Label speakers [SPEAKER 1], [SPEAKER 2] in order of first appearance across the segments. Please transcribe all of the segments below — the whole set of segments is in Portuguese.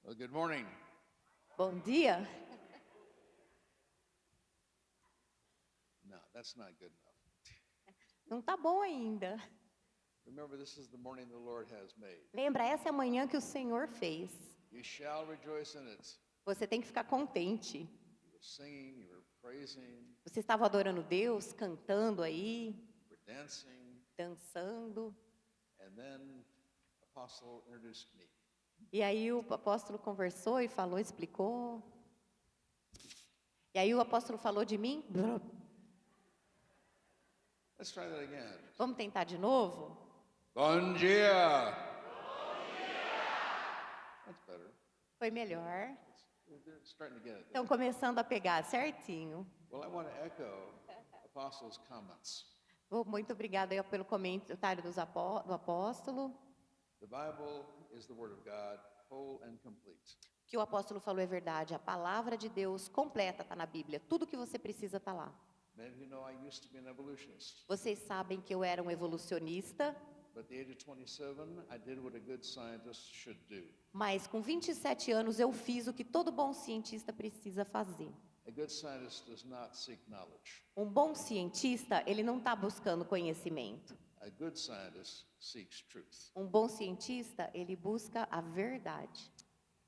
[SPEAKER 1] Well, good morning.
[SPEAKER 2] Bom dia.
[SPEAKER 1] No, that's not good enough.
[SPEAKER 2] Não tá bom ainda.
[SPEAKER 1] Remember, this is the morning the Lord has made.
[SPEAKER 2] Lembra, essa é a manhã que o Senhor fez.
[SPEAKER 1] You shall rejoice in it.
[SPEAKER 2] Você tem que ficar contente.
[SPEAKER 1] You were singing, you were praising,
[SPEAKER 2] Você estava adorando Deus, cantando aí,
[SPEAKER 1] you were dancing,
[SPEAKER 2] dançando.
[SPEAKER 1] and then Apostle introduced me.
[SPEAKER 2] E aí o apóstolo conversou e falou, explicou. E aí o apóstolo falou de mim.
[SPEAKER 1] Let's try that again.
[SPEAKER 2] Vamos tentar de novo?
[SPEAKER 1] Bom dia. That's better.
[SPEAKER 2] Foi melhor.
[SPEAKER 1] They're starting to get it.
[SPEAKER 2] Estão começando a pegar certinho.
[SPEAKER 1] Well, I want to echo Apostle's comments.
[SPEAKER 2] Muito obrigada aí pelo comentário do apóstolo.
[SPEAKER 1] The Bible is the Word of God, whole and complete.
[SPEAKER 2] O que o apóstolo falou é verdade. A palavra de Deus completa está na Bíblia. Tudo que você precisa está lá.
[SPEAKER 1] Many of you know I used to be an evolutionist.
[SPEAKER 2] Vocês sabem que eu era um evolucionista,
[SPEAKER 1] But at the age of 27, I did what a good scientist should do.
[SPEAKER 2] mas com 27 anos eu fiz o que todo bom cientista precisa fazer.
[SPEAKER 1] A good scientist does not seek knowledge.
[SPEAKER 2] Um bom cientista, ele não está buscando conhecimento.
[SPEAKER 1] A good scientist seeks truth.
[SPEAKER 2] Um bom cientista, ele busca a verdade.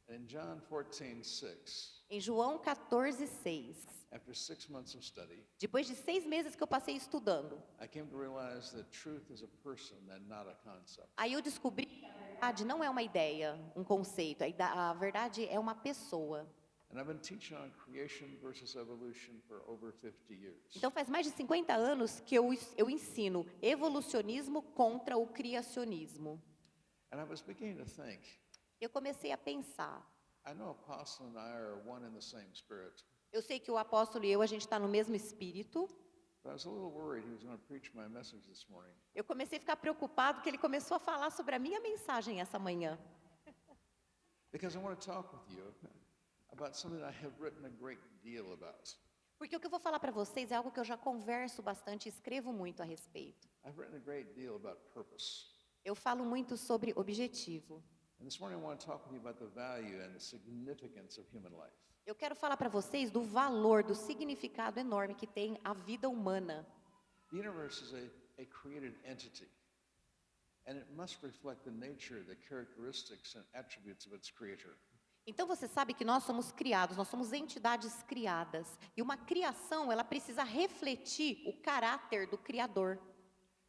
[SPEAKER 1] In John 14:6,
[SPEAKER 2] Em João 14:6,
[SPEAKER 1] after 6 months of study,
[SPEAKER 2] depois de 6 meses que eu passei estudando,
[SPEAKER 1] I came to realize that truth is a person and not a concept.
[SPEAKER 2] aí eu descobri que a verdade não é uma ideia, um conceito. A verdade é uma pessoa.
[SPEAKER 1] And I've been teaching on creation versus evolution for over 50 years.
[SPEAKER 2] Então faz mais de 50 anos que eu ensino evolucionismo contra o criacionismo.
[SPEAKER 1] And I was beginning to think,
[SPEAKER 2] Eu comecei a pensar,
[SPEAKER 1] I know Apostle and I are one in the same spirit,
[SPEAKER 2] eu sei que o apóstolo e eu, a gente está no mesmo espírito.
[SPEAKER 1] but I was a little worried he was going to preach my message this morning.
[SPEAKER 2] Eu comecei a ficar preocupado que ele começou a falar sobre a minha mensagem essa manhã.
[SPEAKER 1] Because I want to talk with you about something I have written a great deal about.
[SPEAKER 2] Porque o que eu vou falar para vocês é algo que eu já converso bastante e escrevo muito a respeito.
[SPEAKER 1] I've written a great deal about purpose.
[SPEAKER 2] Eu falo muito sobre objetivo.
[SPEAKER 1] And this morning I want to talk with you about the value and the significance of human life.
[SPEAKER 2] Eu quero falar para vocês do valor, do significado enorme que tem a vida humana.
[SPEAKER 1] The universe is a created entity, and it must reflect the nature, the characteristics and attributes of its creator.
[SPEAKER 2] Então você sabe que nós somos criados, nós somos entidades criadas. E uma criação, ela precisa refletir o caráter do Criador.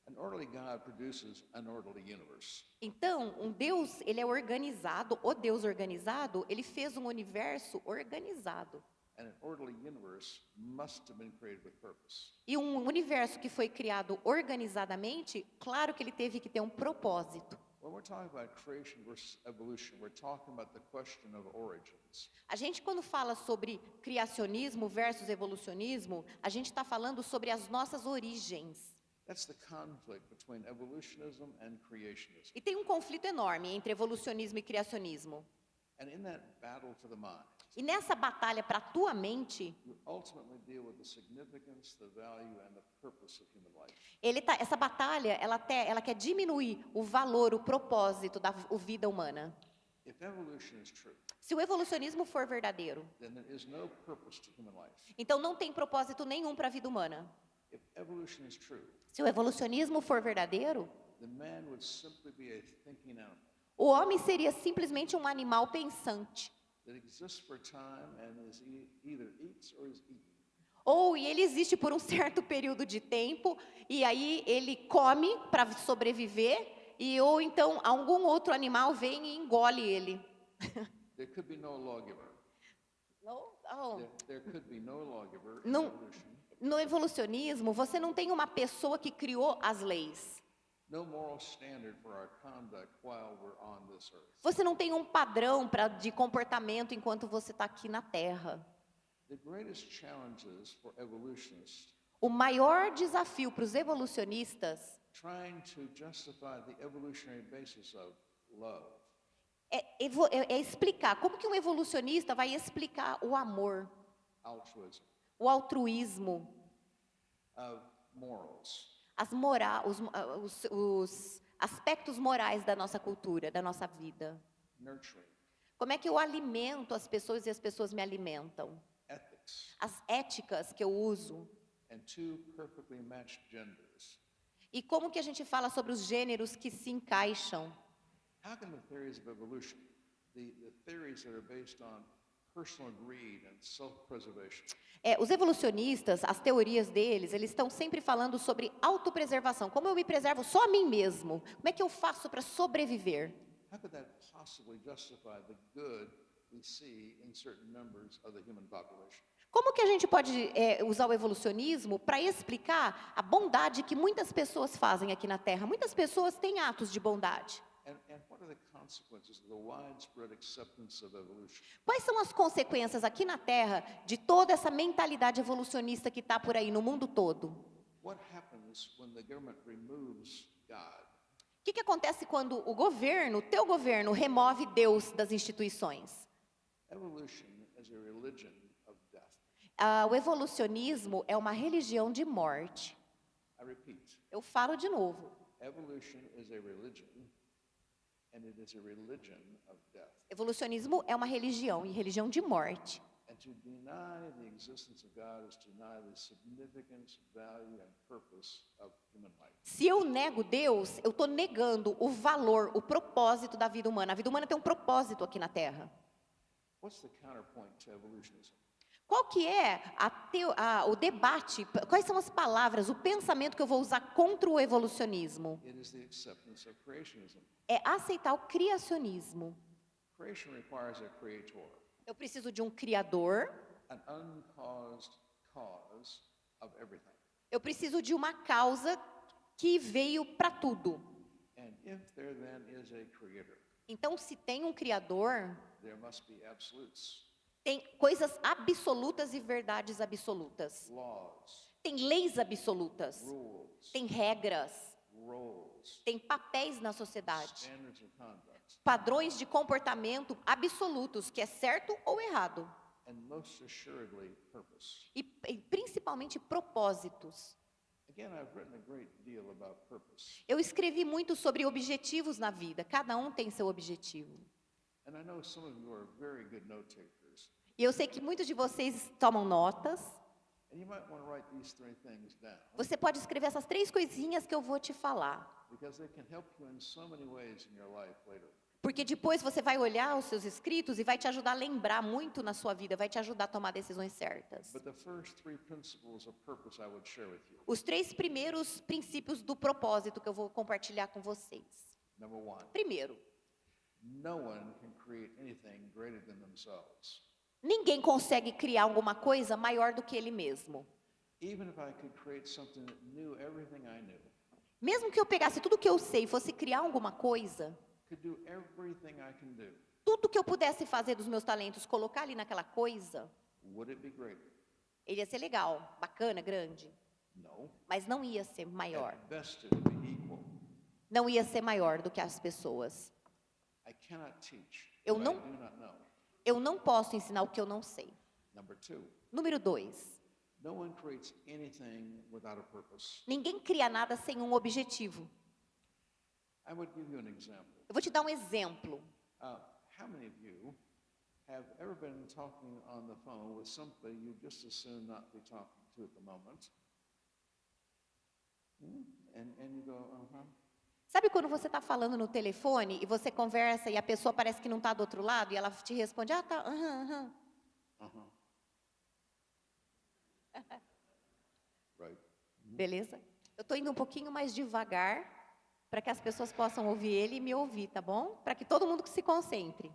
[SPEAKER 1] An orderly God produces an orderly universe.
[SPEAKER 2] Então, um Deus, ele é organizado, o Deus organizado, ele fez um universo organizado.
[SPEAKER 1] And an orderly universe must have been created with purpose.
[SPEAKER 2] E um universo que foi criado organizadamente, claro que ele teve que ter um propósito.
[SPEAKER 1] When we're talking about creation versus evolution, we're talking about the question of origins.
[SPEAKER 2] A gente, quando fala sobre criacionismo versus evolucionismo, a gente está falando sobre as nossas origens.
[SPEAKER 1] That's the conflict between evolutionism and creationism.
[SPEAKER 2] E tem um conflito enorme entre evolucionismo e criacionismo.
[SPEAKER 1] And in that battle for the mind,
[SPEAKER 2] E nessa batalha para a tua mente,
[SPEAKER 1] you ultimately deal with the significance, the value, and the purpose of human life.
[SPEAKER 2] essa batalha, ela quer diminuir o valor, o propósito da vida humana.
[SPEAKER 1] If evolution is true,
[SPEAKER 2] Se o evolucionismo for verdadeiro,
[SPEAKER 1] then there is no purpose to human life.
[SPEAKER 2] então não tem propósito nenhum para a vida humana.
[SPEAKER 1] If evolution is true,
[SPEAKER 2] Se o evolucionismo for verdadeiro,
[SPEAKER 1] then man would simply be a thinking animal
[SPEAKER 2] o homem seria simplesmente um animal pensante.
[SPEAKER 1] that exists for time and is either eats or is eaten.
[SPEAKER 2] Ou ele existe por um certo período de tempo, e aí ele come para sobreviver, ou então algum outro animal vem e engole ele.
[SPEAKER 1] There could be no lawgiver. There could be no lawgiver in
[SPEAKER 2] No.
[SPEAKER 1] evolution.
[SPEAKER 2] No evolucionismo, você não tem uma pessoa que criou as leis.
[SPEAKER 1] No moral standard for our conduct while we're on this earth.
[SPEAKER 2] Você não tem um padrão de comportamento enquanto você está aqui na Terra.
[SPEAKER 1] The greatest challenges for evolutionists
[SPEAKER 2] O maior desafio para os evolucionistas
[SPEAKER 1] trying to justify the evolutionary basis of love,
[SPEAKER 2] é explicar como que um evolucionista vai explicar o amor,
[SPEAKER 1] altruism,
[SPEAKER 2] o altruísmo,
[SPEAKER 1] of morals,
[SPEAKER 2] os aspectos morais da nossa cultura, da nossa vida.
[SPEAKER 1] nurturing,
[SPEAKER 2] Como é que eu alimento as pessoas e as pessoas me alimentam?
[SPEAKER 1] ethics,
[SPEAKER 2] As éticas que eu uso.
[SPEAKER 1] and two perfectly matched genders.
[SPEAKER 2] E como que a gente fala sobre os gêneros que se encaixam?
[SPEAKER 1] How can the theories of evolution, the theories that are based on personal greed and self-preservation,
[SPEAKER 2] Os evolucionistas, as teorias deles, eles estão sempre falando sobre autopreservação. Como eu me preservo só a mim mesmo? Como é que eu faço para sobreviver?
[SPEAKER 1] how could that possibly justify the good we see in certain members of the human population?
[SPEAKER 2] Como que a gente pode usar o evolucionismo para explicar a bondade que muitas pessoas fazem aqui na Terra? Muitas pessoas têm atos de bondade.
[SPEAKER 1] And what are the consequences of the widespread acceptance of evolution?
[SPEAKER 2] Quais são as consequências aqui na Terra de toda essa mentalidade evolucionista que está por aí no mundo todo?
[SPEAKER 1] What happens when the government removes God?
[SPEAKER 2] O que acontece quando o governo, teu governo, remove Deus das instituições?
[SPEAKER 1] Evolution is a religion of death.
[SPEAKER 2] O evolucionismo é uma religião de morte.
[SPEAKER 1] I repeat,
[SPEAKER 2] Eu falo de novo.
[SPEAKER 1] evolution is a religion, and it is a religion of death.
[SPEAKER 2] Evolucionismo é uma religião e religião de morte.
[SPEAKER 1] And to deny the existence of God is to deny the significance, value, and purpose of human life.
[SPEAKER 2] Se eu nego Deus, eu estou negando o valor, o propósito da vida humana. A vida humana tem um propósito aqui na Terra.
[SPEAKER 1] What's the counterpoint to evolutionism?
[SPEAKER 2] Qual que é o debate? Quais são as palavras, o pensamento que eu vou usar contra o evolucionismo?
[SPEAKER 1] It is the acceptance of creationism.
[SPEAKER 2] É aceitar o criacionismo.
[SPEAKER 1] Creation requires a creator,
[SPEAKER 2] Eu preciso de um criador,
[SPEAKER 1] an uncaused cause of everything.
[SPEAKER 2] eu preciso de uma causa que veio para tudo.
[SPEAKER 1] And if there then is a creator,
[SPEAKER 2] Então, se tem um criador,
[SPEAKER 1] there must be absolutes,
[SPEAKER 2] tem coisas absolutas e verdades absolutas.
[SPEAKER 1] laws,
[SPEAKER 2] Tem leis absolutas,
[SPEAKER 1] rules,
[SPEAKER 2] tem regras,
[SPEAKER 1] roles,
[SPEAKER 2] tem papéis na sociedade,
[SPEAKER 1] standards of conduct,
[SPEAKER 2] padrões de comportamento absolutos, que é certo ou errado,
[SPEAKER 1] and most assuredly purpose.
[SPEAKER 2] e principalmente propósitos.
[SPEAKER 1] Again, I've written a great deal about purpose,
[SPEAKER 2] Eu escrevi muito sobre objetivos na vida, cada um tem seu objetivo.
[SPEAKER 1] and I know some of you are very good note takers,
[SPEAKER 2] E eu sei que muitos de vocês tomam notas.
[SPEAKER 1] and you might want to write these three things down,
[SPEAKER 2] Você pode escrever essas 3 coisinhas que eu vou te falar.
[SPEAKER 1] because they can help you in so many ways in your life later.
[SPEAKER 2] Porque depois você vai olhar os seus escritos e vai te ajudar a lembrar muito na sua vida, vai te ajudar a tomar decisões certas.
[SPEAKER 1] But the first three principles of purpose I would share with you.
[SPEAKER 2] Os 3 primeiros princípios do propósito que eu vou compartilhar com vocês.
[SPEAKER 1] Number one,
[SPEAKER 2] Primeiro,
[SPEAKER 1] no one can create anything greater than themselves.
[SPEAKER 2] ninguém consegue criar alguma coisa maior do que ele mesmo.
[SPEAKER 1] Even if I could create something that knew everything I knew,
[SPEAKER 2] Mesmo que eu pegasse tudo que eu sei e fosse criar alguma coisa,
[SPEAKER 1] could do everything I can do,
[SPEAKER 2] tudo que eu pudesse fazer dos meus talentos, colocar ali naquela coisa,
[SPEAKER 1] would it be greater?
[SPEAKER 2] ele ia ser legal, bacana, grande,
[SPEAKER 1] No.
[SPEAKER 2] mas não ia ser maior.
[SPEAKER 1] At best, it would be equal.
[SPEAKER 2] Não ia ser maior do que as pessoas.
[SPEAKER 1] I cannot teach
[SPEAKER 2] Eu
[SPEAKER 1] what
[SPEAKER 2] não-
[SPEAKER 1] I do not know.
[SPEAKER 2] Eu não posso ensinar o que eu não sei.
[SPEAKER 1] Number two,
[SPEAKER 2] Número 2,
[SPEAKER 1] no one creates anything without a purpose.
[SPEAKER 2] ninguém cria nada sem um objetivo.
[SPEAKER 1] I would give you an example.
[SPEAKER 2] Eu vou te dar um exemplo.
[SPEAKER 1] How many of you have ever been talking on the phone with somebody you just as soon not be talking to at the moment? And you go, uh-huh.
[SPEAKER 2] Sabe quando você está falando no telefone e você conversa e a pessoa parece que não está do outro lado e ela te responde, ah, tá, aham, aham.
[SPEAKER 1] Uh-huh. Right.
[SPEAKER 2] Beleza? Eu estou indo um pouquinho mais devagar para que as pessoas possam ouvir ele e me ouvir, tá bom? Para que todo mundo se concentre.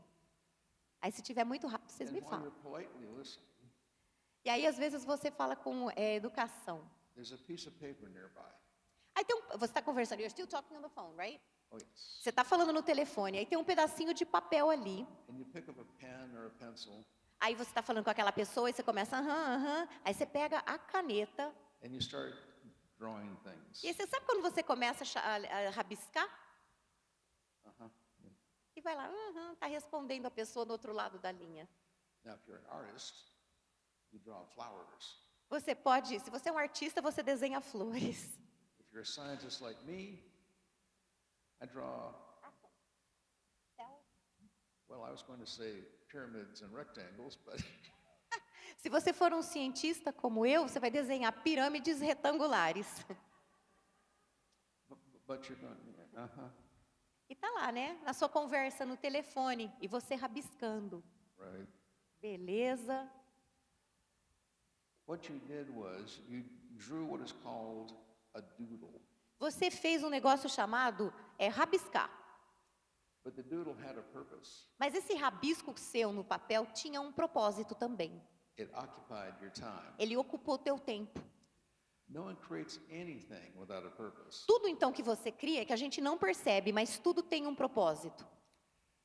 [SPEAKER 2] Aí se tiver muito rápido, vocês me
[SPEAKER 1] And while
[SPEAKER 2] falam.
[SPEAKER 1] you're politely listening,
[SPEAKER 2] E aí às vezes você fala com educação.
[SPEAKER 1] there's a piece of paper nearby.
[SPEAKER 2] Aí tem você está conversando, you're still talking on the phone, right?
[SPEAKER 1] Oh, yes.
[SPEAKER 2] Você está falando no telefone, aí tem um pedacinho de papel ali.
[SPEAKER 1] And you pick up a pen or a pencil,
[SPEAKER 2] Aí você está falando com aquela pessoa e você começa, aham, aham. Aí você pega a caneta.
[SPEAKER 1] and you start drawing things.
[SPEAKER 2] E aí você sabe quando você começa a rabiscar?
[SPEAKER 1] Uh-huh.
[SPEAKER 2] E vai lá, aham, está respondendo a pessoa do outro lado da linha.
[SPEAKER 1] Now, if you're an artist, you draw flowers.
[SPEAKER 2] Você pode, se você é um artista, você desenha flores.
[SPEAKER 1] If you're a scientist like me, I draw, well, I was going to say pyramids and rectangles, but
[SPEAKER 2] Se você for um cientista como eu, você vai desenhar pirâmides retangulares.
[SPEAKER 1] but you're going,
[SPEAKER 2] E tá lá, né? Na sua conversa no telefone e você rabiscando.
[SPEAKER 1] right.
[SPEAKER 2] Beleza?
[SPEAKER 1] What you did was you drew what is called a doodle,
[SPEAKER 2] Você fez um negócio chamado rabiscar.
[SPEAKER 1] but the doodle had a purpose.
[SPEAKER 2] Mas esse rabisco seu no papel tinha um propósito também.
[SPEAKER 1] It occupied your time.
[SPEAKER 2] Ele ocupou teu tempo.
[SPEAKER 1] No one creates anything without a purpose.
[SPEAKER 2] Tudo então que você cria é que a gente não percebe, mas tudo tem um propósito.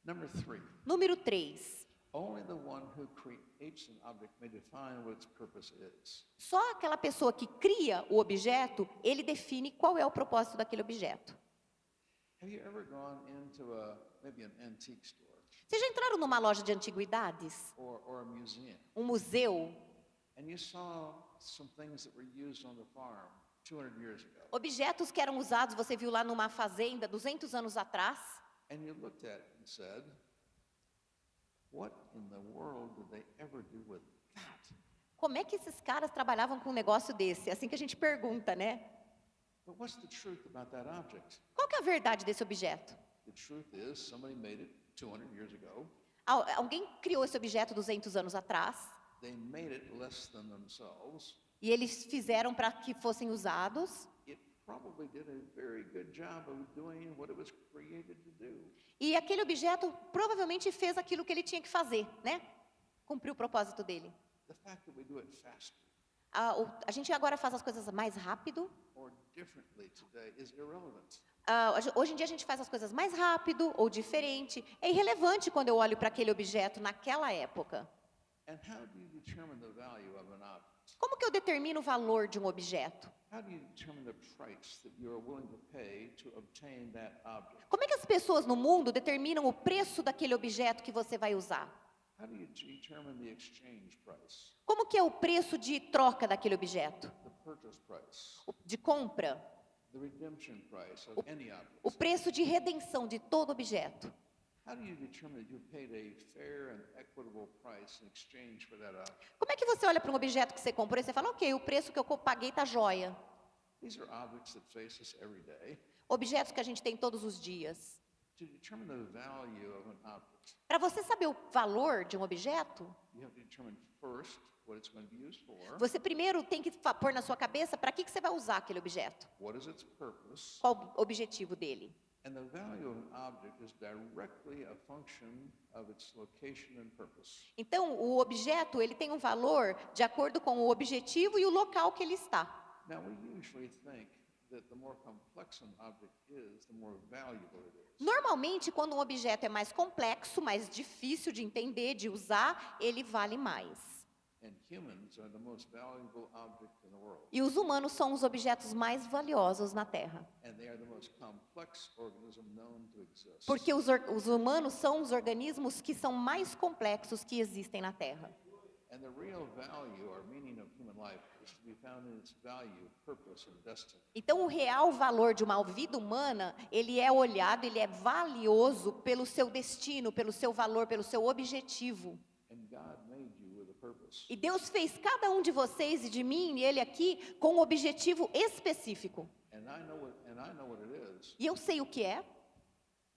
[SPEAKER 1] Number 3,
[SPEAKER 2] Número 3.
[SPEAKER 1] only the one who creates an object may define what its purpose is.
[SPEAKER 2] Só aquela pessoa que cria o objeto, ele define qual é o propósito daquele objeto.
[SPEAKER 1] Have you ever gone into maybe an antique store
[SPEAKER 2] Vocês já entraram numa loja de antiguidades?
[SPEAKER 1] or a museum,
[SPEAKER 2] Um museu?
[SPEAKER 1] and you saw some things that were used on the farm 200 years ago,
[SPEAKER 2] Objetos que eram usados, você viu lá numa fazenda 200 anos atrás?
[SPEAKER 1] and you looked at it and said, what in the world did they ever do with that?
[SPEAKER 2] Como é que esses caras trabalhavam com um negócio desse? É assim que a gente pergunta, né?
[SPEAKER 1] But what's the truth about that object?
[SPEAKER 2] Qual que é a verdade desse objeto?
[SPEAKER 1] The truth is somebody made it 200 years ago.
[SPEAKER 2] Alguém criou esse objeto 200 anos atrás
[SPEAKER 1] They made it less than themselves.
[SPEAKER 2] e eles fizeram para que fossem usados.
[SPEAKER 1] It probably did a very good job of doing what it was created to do.
[SPEAKER 2] E aquele objeto provavelmente fez aquilo que ele tinha que fazer, né? Cumpriu o propósito dele.
[SPEAKER 1] The fact that we do it faster
[SPEAKER 2] A gente agora faz as coisas mais rápido.
[SPEAKER 1] or differently today is irrelevant.
[SPEAKER 2] Hoje em dia a gente faz as coisas mais rápido ou diferente. É irrelevante quando eu olho para aquele objeto naquela época.
[SPEAKER 1] And how do you determine the value of an object?
[SPEAKER 2] Como que eu determino o valor de um objeto?
[SPEAKER 1] How do you determine the price that you are willing to pay to obtain that object?
[SPEAKER 2] Como é que as pessoas no mundo determinam o preço daquele objeto que você vai usar?
[SPEAKER 1] How do you determine the exchange price,
[SPEAKER 2] Como que é o preço de troca daquele objeto?
[SPEAKER 1] the purchase price,
[SPEAKER 2] De compra?
[SPEAKER 1] the redemption price of any object?
[SPEAKER 2] O preço de redenção de todo objeto?
[SPEAKER 1] How do you determine that you paid a fair and equitable price in exchange for that object?
[SPEAKER 2] Como é que você olha para um objeto que você comprou e você fala, ok, o preço que eu paguei está jóia?
[SPEAKER 1] These are objects that face us every day.
[SPEAKER 2] Objetos que a gente tem todos os dias.
[SPEAKER 1] To determine the value of an object,
[SPEAKER 2] Para você saber o valor de um objeto,
[SPEAKER 1] you have to determine first what it's going to be used for,
[SPEAKER 2] você primeiro tem que pôr na sua cabeça para que você vai usar aquele objeto.
[SPEAKER 1] what is its purpose,
[SPEAKER 2] Qual o objetivo dele?
[SPEAKER 1] and the value of an object is directly a function of its location and purpose.
[SPEAKER 2] Então, o objeto ele tem um valor de acordo com o objetivo e o local que ele está.
[SPEAKER 1] Now, we usually think that the more complex an object is, the more valuable it is.
[SPEAKER 2] Normalmente, quando um objeto é mais complexo, mais difícil de entender, de usar, ele vale mais.
[SPEAKER 1] And humans are the most valuable object in the world.
[SPEAKER 2] E os humanos são os objetos mais valiosos na Terra.
[SPEAKER 1] And they are the most complex organism known to exist.
[SPEAKER 2] Porque os humanos são os organismos que são mais complexos que existem na Terra.
[SPEAKER 1] And the real value or meaning of human life is to be found in its value, purpose, and destiny.
[SPEAKER 2] Então, o real valor de uma vida humana, ele é olhado, ele é valioso pelo seu destino, pelo seu valor, pelo seu objetivo.
[SPEAKER 1] And God made you with a purpose.
[SPEAKER 2] E Deus fez cada um de vocês e de mim e ele aqui com um objetivo específico.
[SPEAKER 1] And I know what it is.
[SPEAKER 2] E eu sei o que é.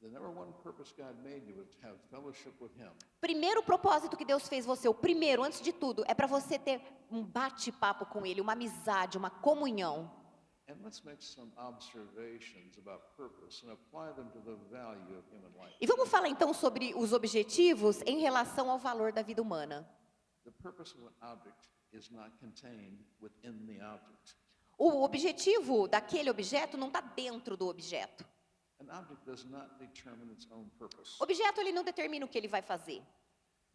[SPEAKER 1] The number one purpose God made you was to have fellowship with Him.
[SPEAKER 2] Primeiro propósito que Deus fez você, o primeiro, antes de tudo, é para você ter um bate-papo com Ele, uma amizade, uma comunhão.
[SPEAKER 1] And let's make some observations about purpose and apply them to the value of human life.
[SPEAKER 2] E vamos falar então sobre os objetivos em relação ao valor da vida humana.
[SPEAKER 1] The purpose of an object is not contained within the object.
[SPEAKER 2] O objetivo daquele objeto não está dentro do objeto.
[SPEAKER 1] An object does not determine its own purpose.
[SPEAKER 2] O objeto ele não determina o que ele vai fazer.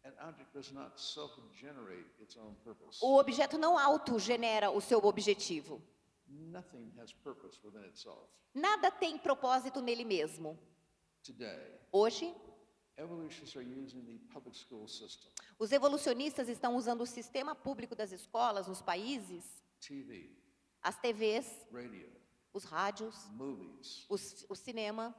[SPEAKER 1] An object does not self-generate its own purpose.
[SPEAKER 2] O objeto não autogenera o seu objetivo.
[SPEAKER 1] Nothing has purpose within itself.
[SPEAKER 2] Nada tem propósito nele mesmo.
[SPEAKER 1] Today,
[SPEAKER 2] Hoje,
[SPEAKER 1] evolutionists are using the public school system,
[SPEAKER 2] os evolucionistas estão usando o sistema público das escolas nos países,
[SPEAKER 1] TV,
[SPEAKER 2] as TVs,
[SPEAKER 1] radio,
[SPEAKER 2] os rádios,
[SPEAKER 1] movies,
[SPEAKER 2] o cinema,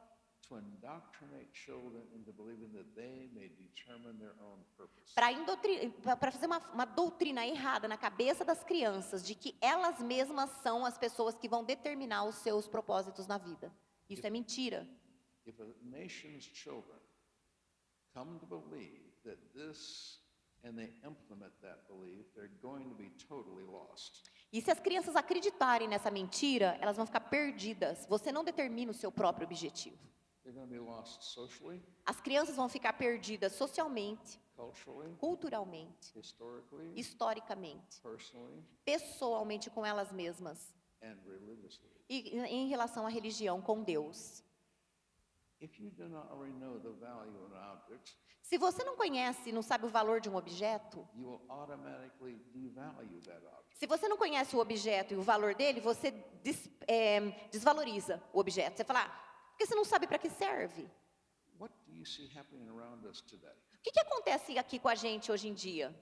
[SPEAKER 1] to indoctrinate children into believing that they may determine their own purpose.
[SPEAKER 2] Para fazer uma doutrina errada na cabeça das crianças de que elas mesmas são as pessoas que vão determinar os seus propósitos na vida. Isso é mentira.
[SPEAKER 1] If a nation's children come to believe that this and they implement that belief, they're going to be totally lost.
[SPEAKER 2] E se as crianças acreditarem nessa mentira, elas vão ficar perdidas. Você não determina o seu próprio objetivo.
[SPEAKER 1] They're going to be lost socially,
[SPEAKER 2] As crianças vão ficar perdidas socialmente,
[SPEAKER 1] culturally,
[SPEAKER 2] culturalmente,
[SPEAKER 1] historically,
[SPEAKER 2] historicamente,
[SPEAKER 1] personally,
[SPEAKER 2] pessoalmente com elas mesmas
[SPEAKER 1] and religiously.
[SPEAKER 2] e em relação à religião com Deus.
[SPEAKER 1] If you do not already know the value of an object,
[SPEAKER 2] Se você não conhece, não sabe o valor de um objeto,
[SPEAKER 1] you will automatically devalue that object.
[SPEAKER 2] se você não conhece o objeto e o valor dele, você desvaloriza o objeto. Você fala, porque você não sabe para que serve.
[SPEAKER 1] What do you see happening around us today?
[SPEAKER 2] O que acontece aqui com a gente hoje em dia?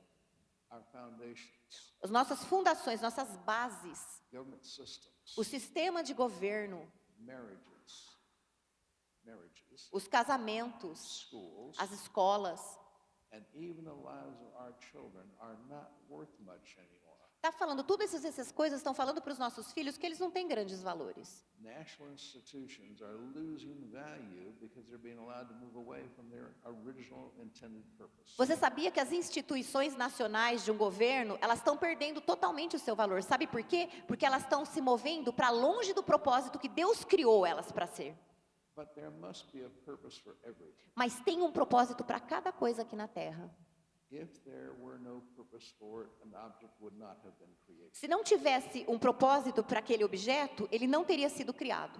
[SPEAKER 1] Our foundations,
[SPEAKER 2] As nossas fundações, nossas bases,
[SPEAKER 1] government systems,
[SPEAKER 2] o sistema de governo,
[SPEAKER 1] marriages,
[SPEAKER 2] os casamentos,
[SPEAKER 1] schools,
[SPEAKER 2] as escolas.
[SPEAKER 1] and even the lives of our children are not worth much anymore.
[SPEAKER 2] Está falando, todas essas coisas estão falando para os nossos filhos que eles não têm grandes valores.
[SPEAKER 1] National institutions are losing value because they're being allowed to move away from their original intended purpose.
[SPEAKER 2] Você sabia que as instituições nacionais de um governo, elas estão perdendo totalmente o seu valor. Sabe por quê? Porque elas estão se movendo para longe do propósito que Deus criou elas para ser.
[SPEAKER 1] But there must be a purpose for everything.
[SPEAKER 2] Mas tem um propósito para cada coisa aqui na Terra.
[SPEAKER 1] If there were no purpose for it, an object would not have been created.
[SPEAKER 2] Se não tivesse um propósito para aquele objeto, ele não teria sido criado.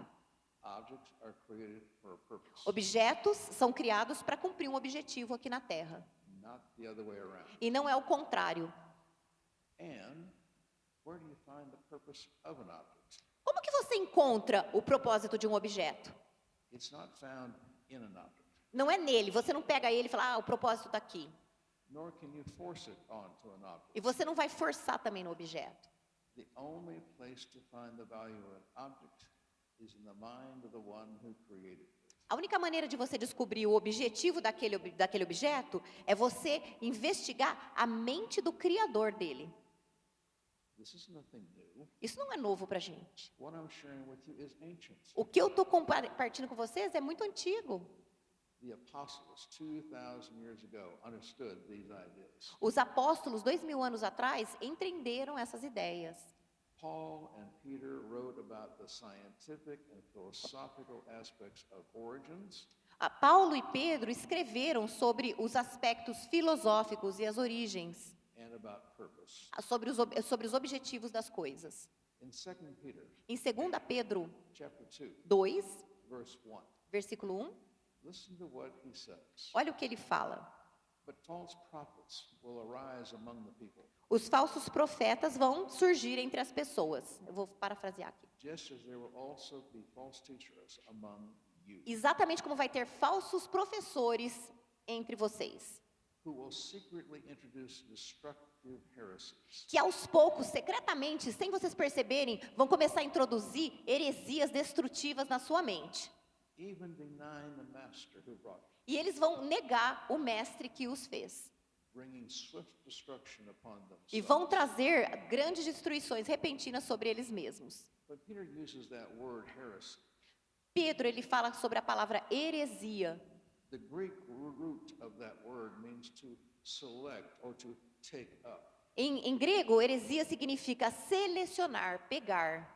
[SPEAKER 1] Objects are created for a purpose,
[SPEAKER 2] Objetos são criados para cumprir um objetivo aqui na Terra.
[SPEAKER 1] not the other way around.
[SPEAKER 2] E não é o contrário.
[SPEAKER 1] And where do you find the purpose of an object?
[SPEAKER 2] Como que você encontra o propósito de um objeto?
[SPEAKER 1] It's not found in an object,
[SPEAKER 2] Não é nele. Você não pega ele e fala, o propósito está aqui.
[SPEAKER 1] nor can you force it onto an object.
[SPEAKER 2] E você não vai forçar também no objeto.
[SPEAKER 1] The only place to find the value of an object is in the mind of the one who created it.
[SPEAKER 2] A única maneira de você descobrir o objetivo daquele objeto é você investigar a mente do criador dele.
[SPEAKER 1] This is nothing new.
[SPEAKER 2] Isso não é novo para a gente.
[SPEAKER 1] What I'm sharing with you is ancient.
[SPEAKER 2] O que eu estou compartilhando com vocês é muito antigo.
[SPEAKER 1] The apostles 2,000 years ago understood these ideas.
[SPEAKER 2] Os apóstolos, 2000 anos atrás, entenderam essas ideias.
[SPEAKER 1] Paul and Peter wrote about the scientific and philosophical aspects of origins,
[SPEAKER 2] Paulo e Pedro escreveram sobre os aspectos filosóficos e as origens,
[SPEAKER 1] and about purpose.
[SPEAKER 2] sobre os objetivos das coisas.
[SPEAKER 1] In 2 Peter
[SPEAKER 2] Em 2 Pedro
[SPEAKER 1] chapter 2,
[SPEAKER 2] 2,
[SPEAKER 1] verse 1,
[SPEAKER 2] versículo 1,
[SPEAKER 1] listen to what he says.
[SPEAKER 2] olha o que ele fala.
[SPEAKER 1] But false prophets will arise among the people,
[SPEAKER 2] Os falsos profetas vão surgir entre as pessoas. Eu vou parafrasear aqui.
[SPEAKER 1] just as there will also be false teachers among you,
[SPEAKER 2] Exatamente como vai ter falsos professores entre vocês,
[SPEAKER 1] who will secretly introduce destructive heresies,
[SPEAKER 2] que aos poucos, secretamente, sem vocês perceberem, vão começar a introduzir heresias destrutivas na sua mente.
[SPEAKER 1] even denying the master who brought them,
[SPEAKER 2] E eles vão negar o mestre que os fez.
[SPEAKER 1] bringing swift destruction upon
[SPEAKER 2] E
[SPEAKER 1] themselves.
[SPEAKER 2] vão trazer grandes destruições repentinas sobre eles mesmos.
[SPEAKER 1] But Peter uses that word heresy.
[SPEAKER 2] Pedro, ele fala sobre a palavra heresia.
[SPEAKER 1] The Greek root of that word means to select or to take up.
[SPEAKER 2] Em grego, heresia significa selecionar, pegar.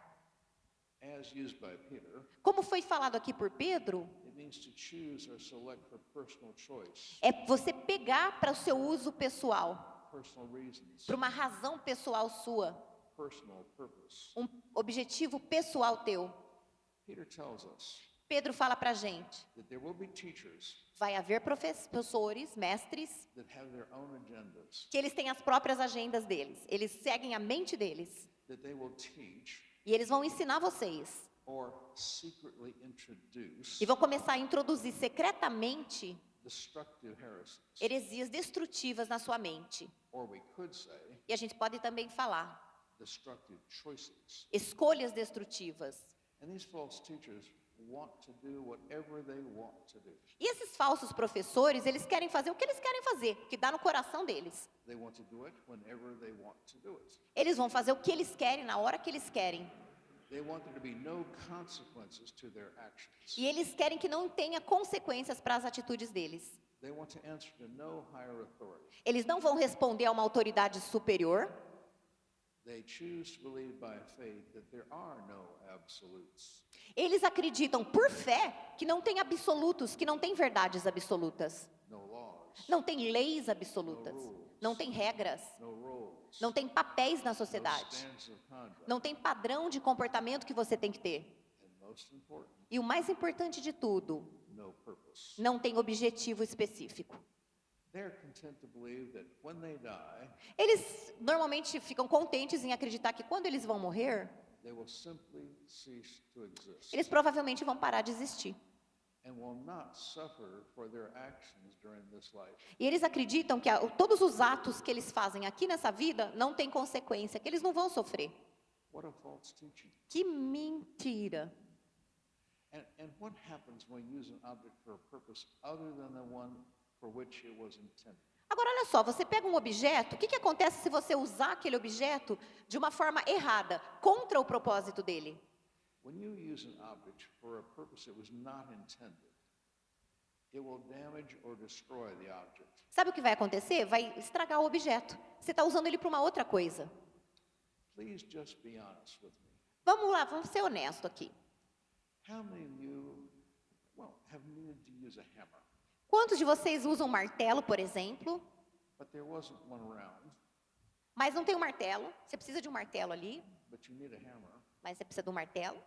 [SPEAKER 1] As used by Peter,
[SPEAKER 2] Como foi falado aqui por Pedro,
[SPEAKER 1] it means to choose or select for personal choice,
[SPEAKER 2] é você pegar para o seu uso pessoal,
[SPEAKER 1] personal reasons,
[SPEAKER 2] para uma razão pessoal sua,
[SPEAKER 1] personal purpose.
[SPEAKER 2] um objetivo pessoal teu.
[SPEAKER 1] Peter tells us
[SPEAKER 2] Pedro fala para a gente,
[SPEAKER 1] that there will be teachers
[SPEAKER 2] vai haver professores, mestres,
[SPEAKER 1] that have their own agendas,
[SPEAKER 2] que eles têm as próprias agendas deles. Eles seguem a mente deles.
[SPEAKER 1] that they will teach
[SPEAKER 2] E eles vão ensinar vocês.
[SPEAKER 1] or secretly introduce
[SPEAKER 2] E vão começar a introduzir secretamente
[SPEAKER 1] destructive heresies.
[SPEAKER 2] heresias destrutivas na sua mente.
[SPEAKER 1] Or we could say
[SPEAKER 2] E a gente pode também falar
[SPEAKER 1] destructive choices.
[SPEAKER 2] escolhas destrutivas.
[SPEAKER 1] And these false teachers want to do whatever they want to do.
[SPEAKER 2] E esses falsos professores, eles querem fazer o que eles querem fazer, o que dá no coração deles.
[SPEAKER 1] They want to do it whenever they want to do it.
[SPEAKER 2] Eles vão fazer o que eles querem, na hora que eles querem.
[SPEAKER 1] They want there to be no consequences to their actions.
[SPEAKER 2] E eles querem que não tenha consequências para as atitudes deles.
[SPEAKER 1] They want to answer to no higher authority.
[SPEAKER 2] Eles não vão responder a uma autoridade superior.
[SPEAKER 1] They choose to believe by faith that there are no absolutes.
[SPEAKER 2] Eles acreditam por fé que não tem absolutos, que não tem verdades absolutas.
[SPEAKER 1] No laws,
[SPEAKER 2] Não tem leis absolutas. Não tem regras.
[SPEAKER 1] no rules,
[SPEAKER 2] Não tem papéis na
[SPEAKER 1] no
[SPEAKER 2] sociedade.
[SPEAKER 1] standards of conduct,
[SPEAKER 2] Não tem padrão de comportamento que você tem que ter.
[SPEAKER 1] and most important,
[SPEAKER 2] E o mais importante de tudo,
[SPEAKER 1] no purpose.
[SPEAKER 2] não tem objetivo específico.
[SPEAKER 1] They're content to believe that when they die,
[SPEAKER 2] Eles normalmente ficam contentes em acreditar que quando eles vão morrer,
[SPEAKER 1] they will simply cease to exist
[SPEAKER 2] eles provavelmente vão parar de existir.
[SPEAKER 1] and will not suffer for their actions during this life.
[SPEAKER 2] E eles acreditam que todos os atos que eles fazem aqui nessa vida não têm consequência, que eles não vão sofrer.
[SPEAKER 1] What a false teaching.
[SPEAKER 2] Que mentira!
[SPEAKER 1] And what happens when you use an object for a purpose other than the one for which it was intended?
[SPEAKER 2] Agora, olha só, você pega um objeto, o que acontece se você usar aquele objeto de uma forma errada, contra o propósito dele?
[SPEAKER 1] When you use an object for a purpose it was not intended, it will damage or destroy the object.
[SPEAKER 2] Sabe o que vai acontecer? Vai estragar o objeto. Você está usando ele para uma outra coisa.
[SPEAKER 1] Please just be honest with me.
[SPEAKER 2] Vamos lá, vamos ser honestos aqui.
[SPEAKER 1] How many of you, have needed to use a hammer,
[SPEAKER 2] Quantos de vocês usam martelo, por exemplo,
[SPEAKER 1] but there wasn't one around,
[SPEAKER 2] mas não tem um martelo? Você precisa de um martelo ali,
[SPEAKER 1] but you need a hammer?
[SPEAKER 2] mas você precisa de um martelo.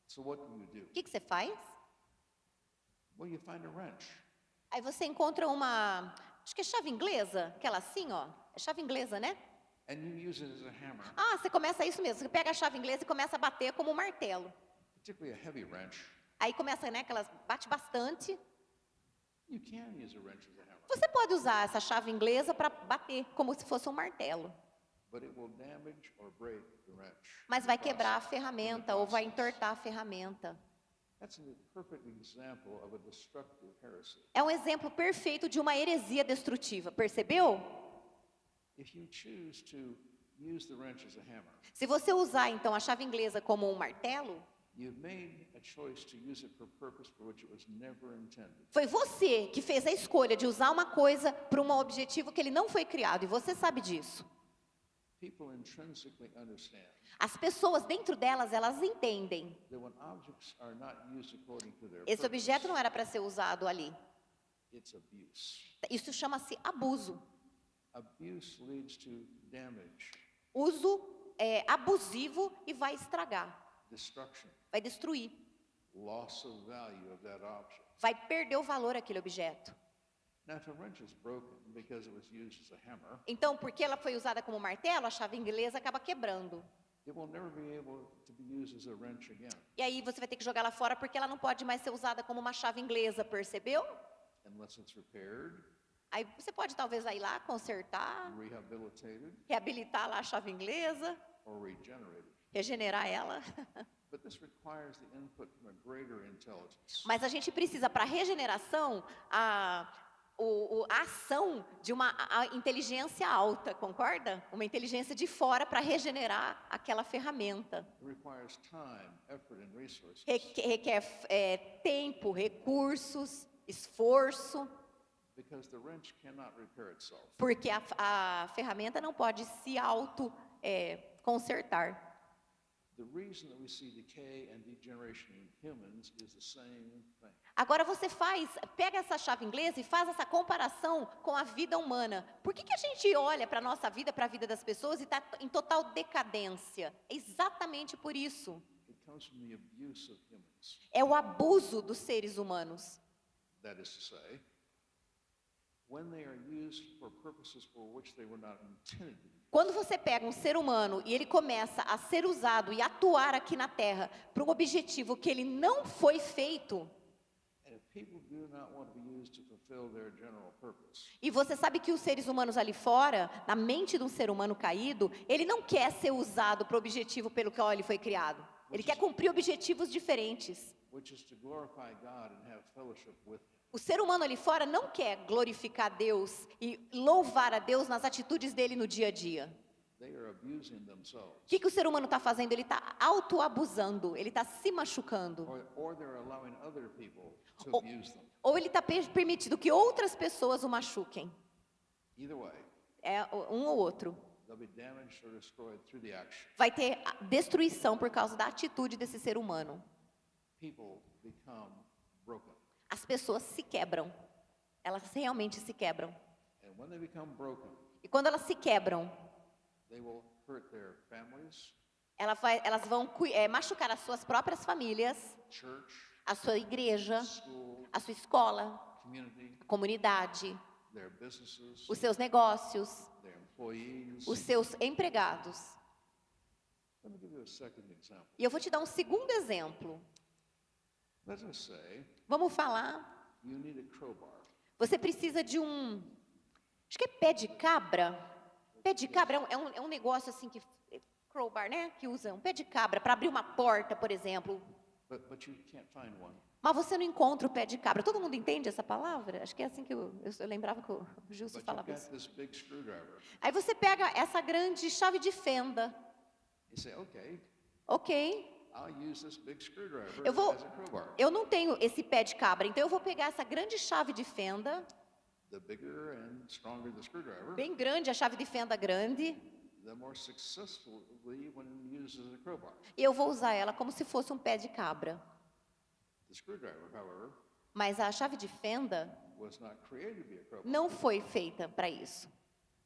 [SPEAKER 1] So what do?
[SPEAKER 2] O que você faz?
[SPEAKER 1] Well, you find a wrench.
[SPEAKER 2] Aí você encontra uma, acho que é chave inglesa, aquela assim, ó. É chave inglesa, né?
[SPEAKER 1] And you use it as a hammer,
[SPEAKER 2] Ah, você começa isso mesmo. Você pega a chave inglesa e começa a bater como um martelo.
[SPEAKER 1] particularly a heavy wrench.
[SPEAKER 2] Aí começa, né, aquelas bate bastante.
[SPEAKER 1] You can use a wrench as a hammer,
[SPEAKER 2] Você pode usar essa chave inglesa para bater como se fosse um martelo,
[SPEAKER 1] but it will damage or break the wrench.
[SPEAKER 2] mas vai quebrar a
[SPEAKER 1] process.
[SPEAKER 2] ferramenta ou vai entortar a ferramenta.
[SPEAKER 1] That's a perfect example of a destructive heresy.
[SPEAKER 2] É um exemplo perfeito de uma heresia destrutiva, percebeu?
[SPEAKER 1] If you choose to use the wrench as a hammer,
[SPEAKER 2] Se você usar então a chave inglesa como um martelo,
[SPEAKER 1] you've made a choice to use it for a purpose for which it was never intended.
[SPEAKER 2] foi você que fez a escolha de usar uma coisa para um objetivo que ele não foi criado, e você sabe disso.
[SPEAKER 1] People intrinsically understand
[SPEAKER 2] As pessoas dentro delas, elas entendem.
[SPEAKER 1] that when objects are not used according to their
[SPEAKER 2] Esse objeto
[SPEAKER 1] purpose,
[SPEAKER 2] não era para ser usado ali.
[SPEAKER 1] it's abuse.
[SPEAKER 2] Isso chama-se abuso.
[SPEAKER 1] Abuse leads to damage,
[SPEAKER 2] Uso abusivo e vai estragar,
[SPEAKER 1] destruction,
[SPEAKER 2] vai destruir,
[SPEAKER 1] loss of value of that object.
[SPEAKER 2] vai perder o valor daquele objeto.
[SPEAKER 1] Now, if a wrench is broken because it was used as a hammer,
[SPEAKER 2] Então, porque ela foi usada como martelo, a chave inglesa acaba quebrando.
[SPEAKER 1] it will never be able to be used as a wrench again,
[SPEAKER 2] E aí você vai ter que jogar ela fora porque ela não pode mais ser usada como uma chave inglesa, percebeu?
[SPEAKER 1] unless it's repaired,
[SPEAKER 2] Aí você pode talvez ir lá consertar,
[SPEAKER 1] rehabilitated,
[SPEAKER 2] reabilitar lá a chave inglesa,
[SPEAKER 1] or regenerated.
[SPEAKER 2] regenerar ela.
[SPEAKER 1] But this requires the input from a greater intelligence.
[SPEAKER 2] Mas a gente precisa, para regeneração, a ação de uma inteligência alta, concorda? Uma inteligência de fora para regenerar aquela ferramenta.
[SPEAKER 1] It requires time, effort, and resources.
[SPEAKER 2] Requer tempo, recursos, esforço,
[SPEAKER 1] Because the wrench cannot repair itself.
[SPEAKER 2] porque a ferramenta não pode se consertar.
[SPEAKER 1] The reason that we see decay and degeneration in humans is the same thing.
[SPEAKER 2] Agora você pega essa chave inglesa e faz essa comparação com a vida humana. Por que a gente olha para a nossa vida, para a vida das pessoas e está em total decadência? É exatamente por isso.
[SPEAKER 1] It comes from the abuse of humans.
[SPEAKER 2] É o abuso dos seres humanos.
[SPEAKER 1] That is to say, when they are used for purposes for which they were not intended to be.
[SPEAKER 2] Quando você pega um ser humano e ele começa a ser usado e atuar aqui na Terra para um objetivo que ele não foi feito,
[SPEAKER 1] And if people do not want to be used to fulfill their general purpose,
[SPEAKER 2] e você sabe que os seres humanos ali fora, na mente de um ser humano caído, ele não quer ser usado para o objetivo pelo qual ele foi criado. Ele quer cumprir objetivos diferentes.
[SPEAKER 1] which is to glorify God and have fellowship with Him.
[SPEAKER 2] O ser humano ali fora não quer glorificar Deus e louvar a Deus nas atitudes dele no dia a dia.
[SPEAKER 1] They are abusing themselves.
[SPEAKER 2] O que o ser humano está fazendo? Ele está autoabusando, ele está se machucando.
[SPEAKER 1] Or they're allowing other people to
[SPEAKER 2] Oh.
[SPEAKER 1] abuse them.
[SPEAKER 2] Ou ele está permitindo que outras pessoas o machuquem.
[SPEAKER 1] Either way,
[SPEAKER 2] É um ou outro.
[SPEAKER 1] they'll be damaged or destroyed through the action.
[SPEAKER 2] Vai ter destruição por causa da atitude desse ser humano.
[SPEAKER 1] People become broken.
[SPEAKER 2] As pessoas se quebram. Elas realmente se quebram.
[SPEAKER 1] And when they become broken,
[SPEAKER 2] E quando elas se quebram,
[SPEAKER 1] they will hurt their families,
[SPEAKER 2] elas vão machucar as suas próprias famílias,
[SPEAKER 1] church,
[SPEAKER 2] a sua igreja,
[SPEAKER 1] school,
[SPEAKER 2] a sua escola,
[SPEAKER 1] community,
[SPEAKER 2] a comunidade,
[SPEAKER 1] their businesses,
[SPEAKER 2] os seus negócios,
[SPEAKER 1] their employees.
[SPEAKER 2] os seus empregados.
[SPEAKER 1] Let me give you a second example.
[SPEAKER 2] E eu vou te dar um segundo exemplo.
[SPEAKER 1] Let's just say
[SPEAKER 2] Vamos falar,
[SPEAKER 1] you need a crowbar.
[SPEAKER 2] você precisa de acho que é pé de cabra. Pé de cabra é um negócio assim que, crowbar, né? Que usa um pé de cabra para abrir uma porta, por exemplo.
[SPEAKER 1] But you can't find one.
[SPEAKER 2] Mas você não encontra o pé de cabra. Todo mundo entende essa palavra? Acho que é assim que eu lembrava que o Gilson
[SPEAKER 1] But you've
[SPEAKER 2] falava
[SPEAKER 1] got
[SPEAKER 2] isso.
[SPEAKER 1] this big screwdriver.
[SPEAKER 2] Aí você pega essa grande chave de fenda.
[SPEAKER 1] You say, okay,
[SPEAKER 2] Ok,
[SPEAKER 1] I'll use this big screwdriver
[SPEAKER 2] Eu vou-
[SPEAKER 1] as a crowbar.
[SPEAKER 2] eu não tenho esse pé de cabra, então eu vou pegar essa grande chave de fenda,
[SPEAKER 1] The bigger and stronger the screwdriver,
[SPEAKER 2] bem grande, a chave de fenda grande,
[SPEAKER 1] the more successfully when used as a crowbar.
[SPEAKER 2] e eu vou usar ela como se fosse um pé de cabra.
[SPEAKER 1] The screwdriver, however,
[SPEAKER 2] Mas a chave de fenda
[SPEAKER 1] was not created to be a crowbar.
[SPEAKER 2] não foi feita para isso.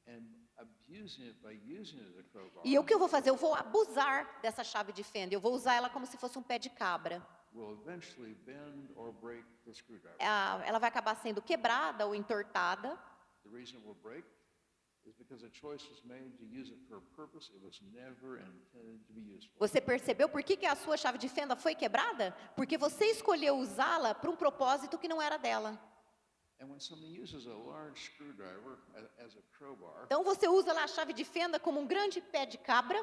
[SPEAKER 1] And abusing it by using it as a crowbar
[SPEAKER 2] E o que eu vou fazer? Eu vou abusar dessa chave de fenda, eu vou usar ela como se fosse um pé de cabra.
[SPEAKER 1] will eventually bend or break the screwdriver.
[SPEAKER 2] Ela vai acabar sendo quebrada ou entortada.
[SPEAKER 1] The reason it will break is because a choice was made to use it for a purpose it was never intended to be used for.
[SPEAKER 2] Você percebeu por que a sua chave de fenda foi quebrada? Porque você escolheu usá-la para um propósito que não era dela.
[SPEAKER 1] And when somebody uses a large screwdriver as a crowbar,
[SPEAKER 2] Então você usa lá a chave de fenda como um grande pé de cabra.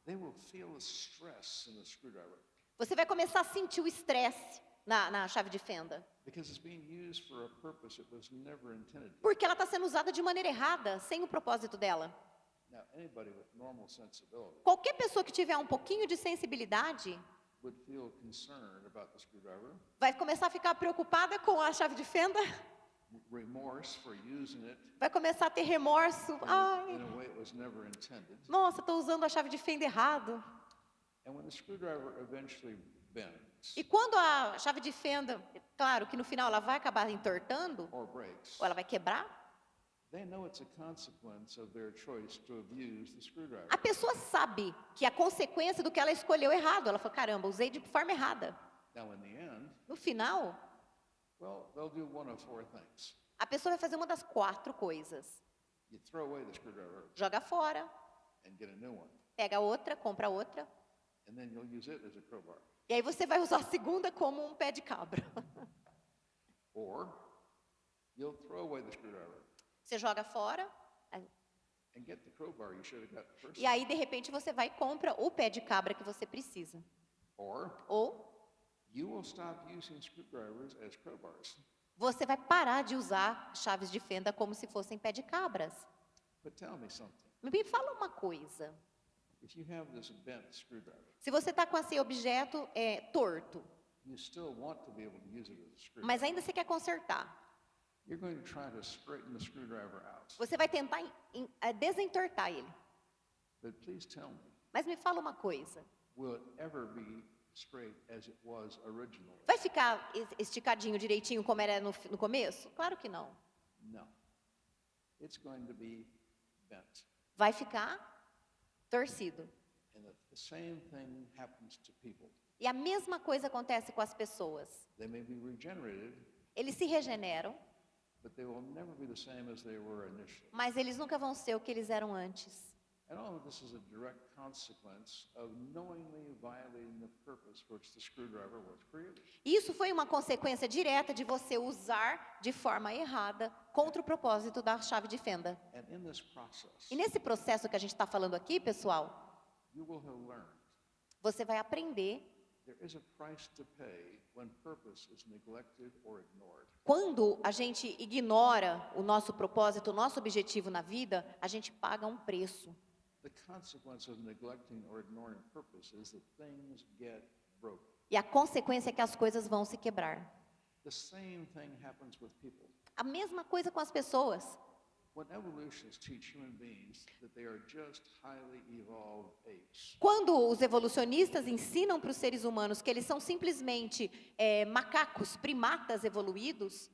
[SPEAKER 1] they will feel the stress in the screwdriver
[SPEAKER 2] Você vai começar a sentir o estresse na chave de fenda.
[SPEAKER 1] because it's being used for a purpose it was never intended for.
[SPEAKER 2] Porque ela está sendo usada de maneira errada, sem o propósito dela.
[SPEAKER 1] Now, anybody with normal sensibility
[SPEAKER 2] Qualquer pessoa que tiver um pouquinho de sensibilidade
[SPEAKER 1] would feel concerned about the screwdriver,
[SPEAKER 2] vai começar a ficar preocupada com a chave de fenda,
[SPEAKER 1] remorse for using it
[SPEAKER 2] vai começar a ter remorso.
[SPEAKER 1] in
[SPEAKER 2] Ai,
[SPEAKER 1] a way it was never intended.
[SPEAKER 2] nossa, estou usando a chave de fenda errado.
[SPEAKER 1] And when the screwdriver eventually bends
[SPEAKER 2] E quando a chave de fenda, claro que no final ela vai acabar entortando,
[SPEAKER 1] or breaks,
[SPEAKER 2] ou ela vai quebrar,
[SPEAKER 1] they know it's a consequence of their choice to abuse the screwdriver.
[SPEAKER 2] a pessoa sabe que a consequência do que ela escolheu errado. Ela falou, caramba, usei de forma errada.
[SPEAKER 1] Now, in the end,
[SPEAKER 2] No final,
[SPEAKER 1] well, they'll do one of four things.
[SPEAKER 2] a pessoa vai fazer uma das 4 coisas.
[SPEAKER 1] You throw away the screwdriver
[SPEAKER 2] Joga fora,
[SPEAKER 1] and get a new one,
[SPEAKER 2] pega outra, compra outra,
[SPEAKER 1] and then you'll use it as a crowbar.
[SPEAKER 2] e aí você vai usar a segunda como um pé de cabra.
[SPEAKER 1] Or you'll throw away the screwdriver
[SPEAKER 2] Você joga fora,
[SPEAKER 1] and get the crowbar you should have got first.
[SPEAKER 2] e aí de repente você vai e compra o pé de cabra que você precisa.
[SPEAKER 1] Or
[SPEAKER 2] Ou
[SPEAKER 1] you will stop using screwdrivers as crowbars.
[SPEAKER 2] você vai parar de usar chaves de fenda como se fossem pé de cabras.
[SPEAKER 1] But tell me something.
[SPEAKER 2] Me fala uma coisa.
[SPEAKER 1] If you have this bent screwdriver,
[SPEAKER 2] Se você está com esse objeto torto,
[SPEAKER 1] you still want to be able to use it as a screwdriver.
[SPEAKER 2] mas ainda você quer consertar,
[SPEAKER 1] You're going to try to straighten the screwdriver out.
[SPEAKER 2] você vai tentar desentortar ele.
[SPEAKER 1] But please tell me,
[SPEAKER 2] Mas me fala uma coisa.
[SPEAKER 1] will it ever be straight as it was originally?
[SPEAKER 2] Vai ficar esticadinho direitinho como era no começo? Claro que não.
[SPEAKER 1] No. It's going to be bent.
[SPEAKER 2] Vai ficar torcido.
[SPEAKER 1] And the same thing happens to people.
[SPEAKER 2] E a mesma coisa acontece com as pessoas.
[SPEAKER 1] They may be regenerated,
[SPEAKER 2] Eles se regeneram,
[SPEAKER 1] but they will never be the same as they were initially.
[SPEAKER 2] mas eles nunca vão ser o que eles eram antes.
[SPEAKER 1] And all of this is a direct consequence of knowingly violating the purpose for which the screwdriver was created.
[SPEAKER 2] Isso foi uma consequência direta de você usar de forma errada contra o propósito da chave de fenda.
[SPEAKER 1] And in this process,
[SPEAKER 2] E nesse processo que a gente está falando aqui, pessoal,
[SPEAKER 1] you will have learned
[SPEAKER 2] Você vai aprender
[SPEAKER 1] there is a price to pay when purpose is neglected or ignored.
[SPEAKER 2] quando a gente ignora o nosso propósito, o nosso objetivo na vida, a gente paga um preço.
[SPEAKER 1] The consequence of neglecting or ignoring purpose is that things get broken.
[SPEAKER 2] E a consequência é que as coisas vão se quebrar.
[SPEAKER 1] The same thing happens with people.
[SPEAKER 2] A mesma coisa com as pessoas.
[SPEAKER 1] When evolutionists teach human beings that they are just highly evolved apes,
[SPEAKER 2] Quando os evolucionistas ensinam para os seres humanos que eles são simplesmente macacos, primatas evoluídos,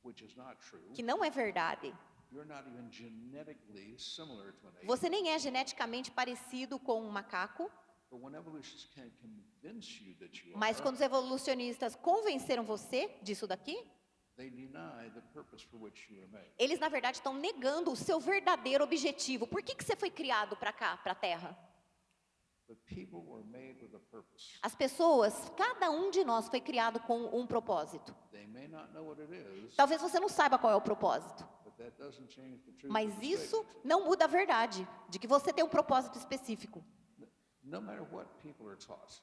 [SPEAKER 1] which is not true,
[SPEAKER 2] que não é verdade.
[SPEAKER 1] you're not even genetically similar to an ape.
[SPEAKER 2] Você nem é geneticamente parecido com um macaco,
[SPEAKER 1] But when evolutionists can convince you that you
[SPEAKER 2] mas
[SPEAKER 1] are,
[SPEAKER 2] quando os evolucionistas convenceram você disso daqui,
[SPEAKER 1] they deny the purpose for which you were made.
[SPEAKER 2] eles na verdade estão negando o seu verdadeiro objetivo. Por que você foi criado para cá, para a Terra?
[SPEAKER 1] But people were made with a purpose.
[SPEAKER 2] As pessoas, cada um de nós foi criado com um propósito.
[SPEAKER 1] They may not know what it is,
[SPEAKER 2] Talvez você não saiba qual é o propósito,
[SPEAKER 1] but that doesn't change the truth of
[SPEAKER 2] mas
[SPEAKER 1] the
[SPEAKER 2] isso
[SPEAKER 1] statement.
[SPEAKER 2] não muda a verdade de que você tem um propósito específico.
[SPEAKER 1] No matter what people are taught,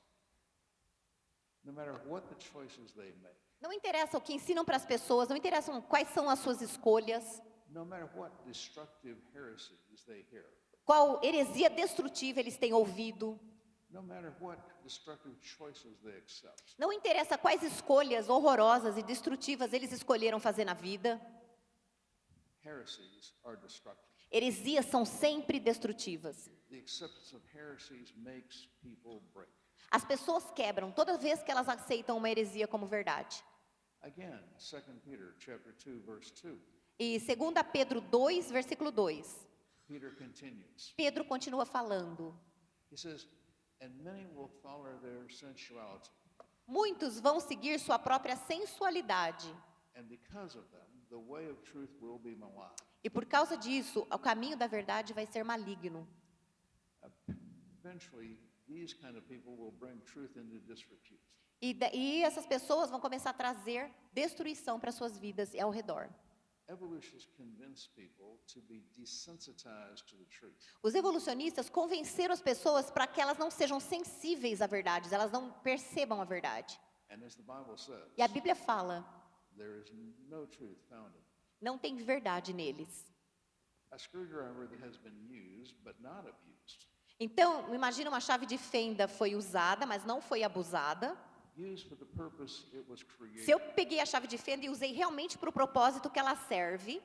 [SPEAKER 1] no matter what the choices they make,
[SPEAKER 2] Não interessa o que ensinam para as pessoas, não interessa quais são as suas escolhas,
[SPEAKER 1] no matter what destructive heresies they hear,
[SPEAKER 2] qual heresia destrutiva eles têm ouvido,
[SPEAKER 1] no matter what destructive choices they accept,
[SPEAKER 2] não interessa quais escolhas horrorosas e destrutivas eles escolheram fazer na vida,
[SPEAKER 1] heresies are destructive.
[SPEAKER 2] heresias são sempre destrutivas.
[SPEAKER 1] The acceptance of heresies makes people break.
[SPEAKER 2] As pessoas quebram toda vez que elas aceitam uma heresia como verdade.
[SPEAKER 1] Again, 2 Peter chapter 2 verse 2.
[SPEAKER 2] E 2 Pedro 2, versículo 2,
[SPEAKER 1] Peter continues.
[SPEAKER 2] Pedro continua falando:
[SPEAKER 1] He says, "And many will follow their sensuality,
[SPEAKER 2] muitos vão seguir sua própria sensualidade,
[SPEAKER 1] and because of them, the way of truth will be malign."
[SPEAKER 2] e por causa disso, o caminho da verdade vai ser maligno.
[SPEAKER 1] Eventually, these kind of people will bring truth into disrepute.
[SPEAKER 2] E essas pessoas vão começar a trazer destruição para suas vidas e ao redor.
[SPEAKER 1] Evolutionists convince people to be desensitized to the truth.
[SPEAKER 2] Os evolucionistas convenceram as pessoas para que elas não sejam sensíveis à verdade, elas não percebam a verdade.
[SPEAKER 1] And as the Bible says,
[SPEAKER 2] E a Bíblia fala,
[SPEAKER 1] there is no truth found in them.
[SPEAKER 2] não tem verdade neles.
[SPEAKER 1] A screwdriver that has been used but not abused,
[SPEAKER 2] Então, imagina uma chave de fenda foi usada, mas não foi abusada.
[SPEAKER 1] used for the purpose it was
[SPEAKER 2] Se eu
[SPEAKER 1] created,
[SPEAKER 2] peguei a chave de fenda e usei realmente para o propósito que ela serve,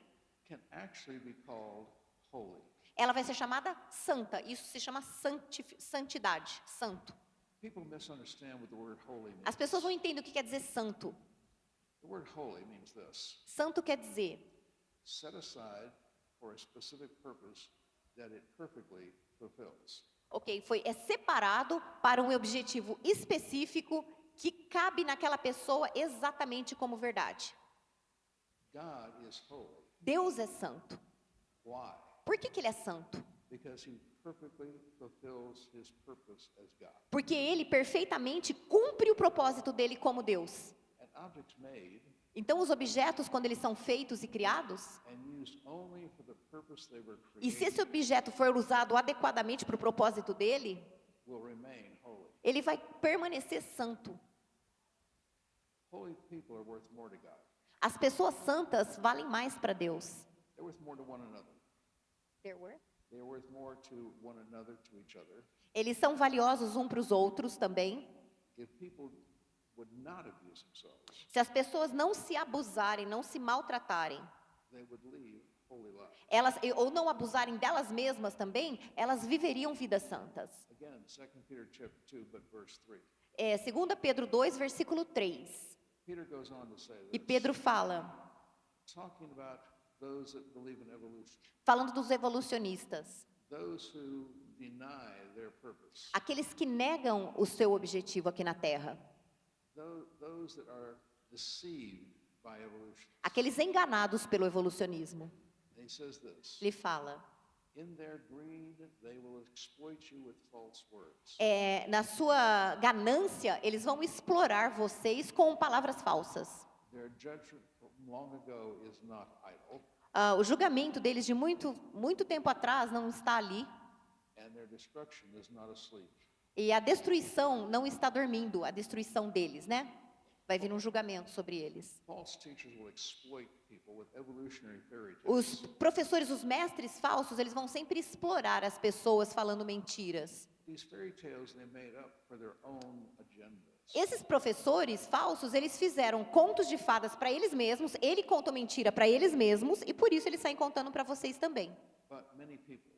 [SPEAKER 1] can actually be called holy.
[SPEAKER 2] ela vai ser chamada santa. Isso se chama santidade, santo.
[SPEAKER 1] People misunderstand what the word holy means.
[SPEAKER 2] As pessoas não entendem o que quer dizer santo.
[SPEAKER 1] The word holy means this:
[SPEAKER 2] Santo quer dizer
[SPEAKER 1] set aside for a specific purpose that it perfectly fulfills.
[SPEAKER 2] ok, é separado para um objetivo específico que cabe naquela pessoa exatamente como verdade.
[SPEAKER 1] God is holy.
[SPEAKER 2] Deus é santo.
[SPEAKER 1] Why?
[SPEAKER 2] Por que ele é santo?
[SPEAKER 1] Because he perfectly fulfills his purpose as God.
[SPEAKER 2] Porque ele perfeitamente cumpre o propósito dele como Deus.
[SPEAKER 1] An object made
[SPEAKER 2] Então, os objetos, quando eles são feitos e criados,
[SPEAKER 1] and used only for the purpose they were
[SPEAKER 2] e se esse
[SPEAKER 1] created
[SPEAKER 2] objeto for usado adequadamente para o propósito dele,
[SPEAKER 1] will remain holy.
[SPEAKER 2] ele vai permanecer santo.
[SPEAKER 1] Holy people are worth more to God.
[SPEAKER 2] As pessoas santas valem mais para Deus.
[SPEAKER 1] They're worth more to one another. They are worth more to one another, to each other.
[SPEAKER 2] Eles são valiosos uns para os outros também.
[SPEAKER 1] If people would not abuse themselves,
[SPEAKER 2] Se as pessoas não se abusarem, não se maltratarem,
[SPEAKER 1] they would live holy lives.
[SPEAKER 2] ou não abusarem delas mesmas também, elas viveriam vidas santas.
[SPEAKER 1] Again, 2 Peter chapter 2, but verse 3.
[SPEAKER 2] 2 Pedro 2, versículo 3.
[SPEAKER 1] Peter goes on to say
[SPEAKER 2] E
[SPEAKER 1] this,
[SPEAKER 2] Pedro fala,
[SPEAKER 1] talking about those that believe in evolution,
[SPEAKER 2] falando dos evolucionistas,
[SPEAKER 1] those who deny their purpose,
[SPEAKER 2] aqueles que negam o seu objetivo aqui na Terra,
[SPEAKER 1] those that are deceived by evolution.
[SPEAKER 2] aqueles enganados pelo evolucionismo.
[SPEAKER 1] And he says this,
[SPEAKER 2] Ele fala,
[SPEAKER 1] in their greed they will exploit you with false words.
[SPEAKER 2] na sua ganância, eles vão explorar vocês com palavras falsas.
[SPEAKER 1] Their judgment from long ago is not idle,
[SPEAKER 2] O julgamento deles de muito tempo atrás não está ali.
[SPEAKER 1] and their destruction is not asleep.
[SPEAKER 2] E a destruição não está dormindo, a destruição deles, né? Vai vir um julgamento sobre eles.
[SPEAKER 1] False teachers will exploit people with evolutionary fairy
[SPEAKER 2] Os
[SPEAKER 1] tales.
[SPEAKER 2] professores, os mestres falsos, eles vão sempre explorar as pessoas falando mentiras.
[SPEAKER 1] These fairy tales they made up for their own agendas.
[SPEAKER 2] Esses professores falsos, eles fizeram contos de fadas para eles mesmos, ele conta mentira para eles mesmos, e por isso eles saem contando para vocês também.
[SPEAKER 1] But many people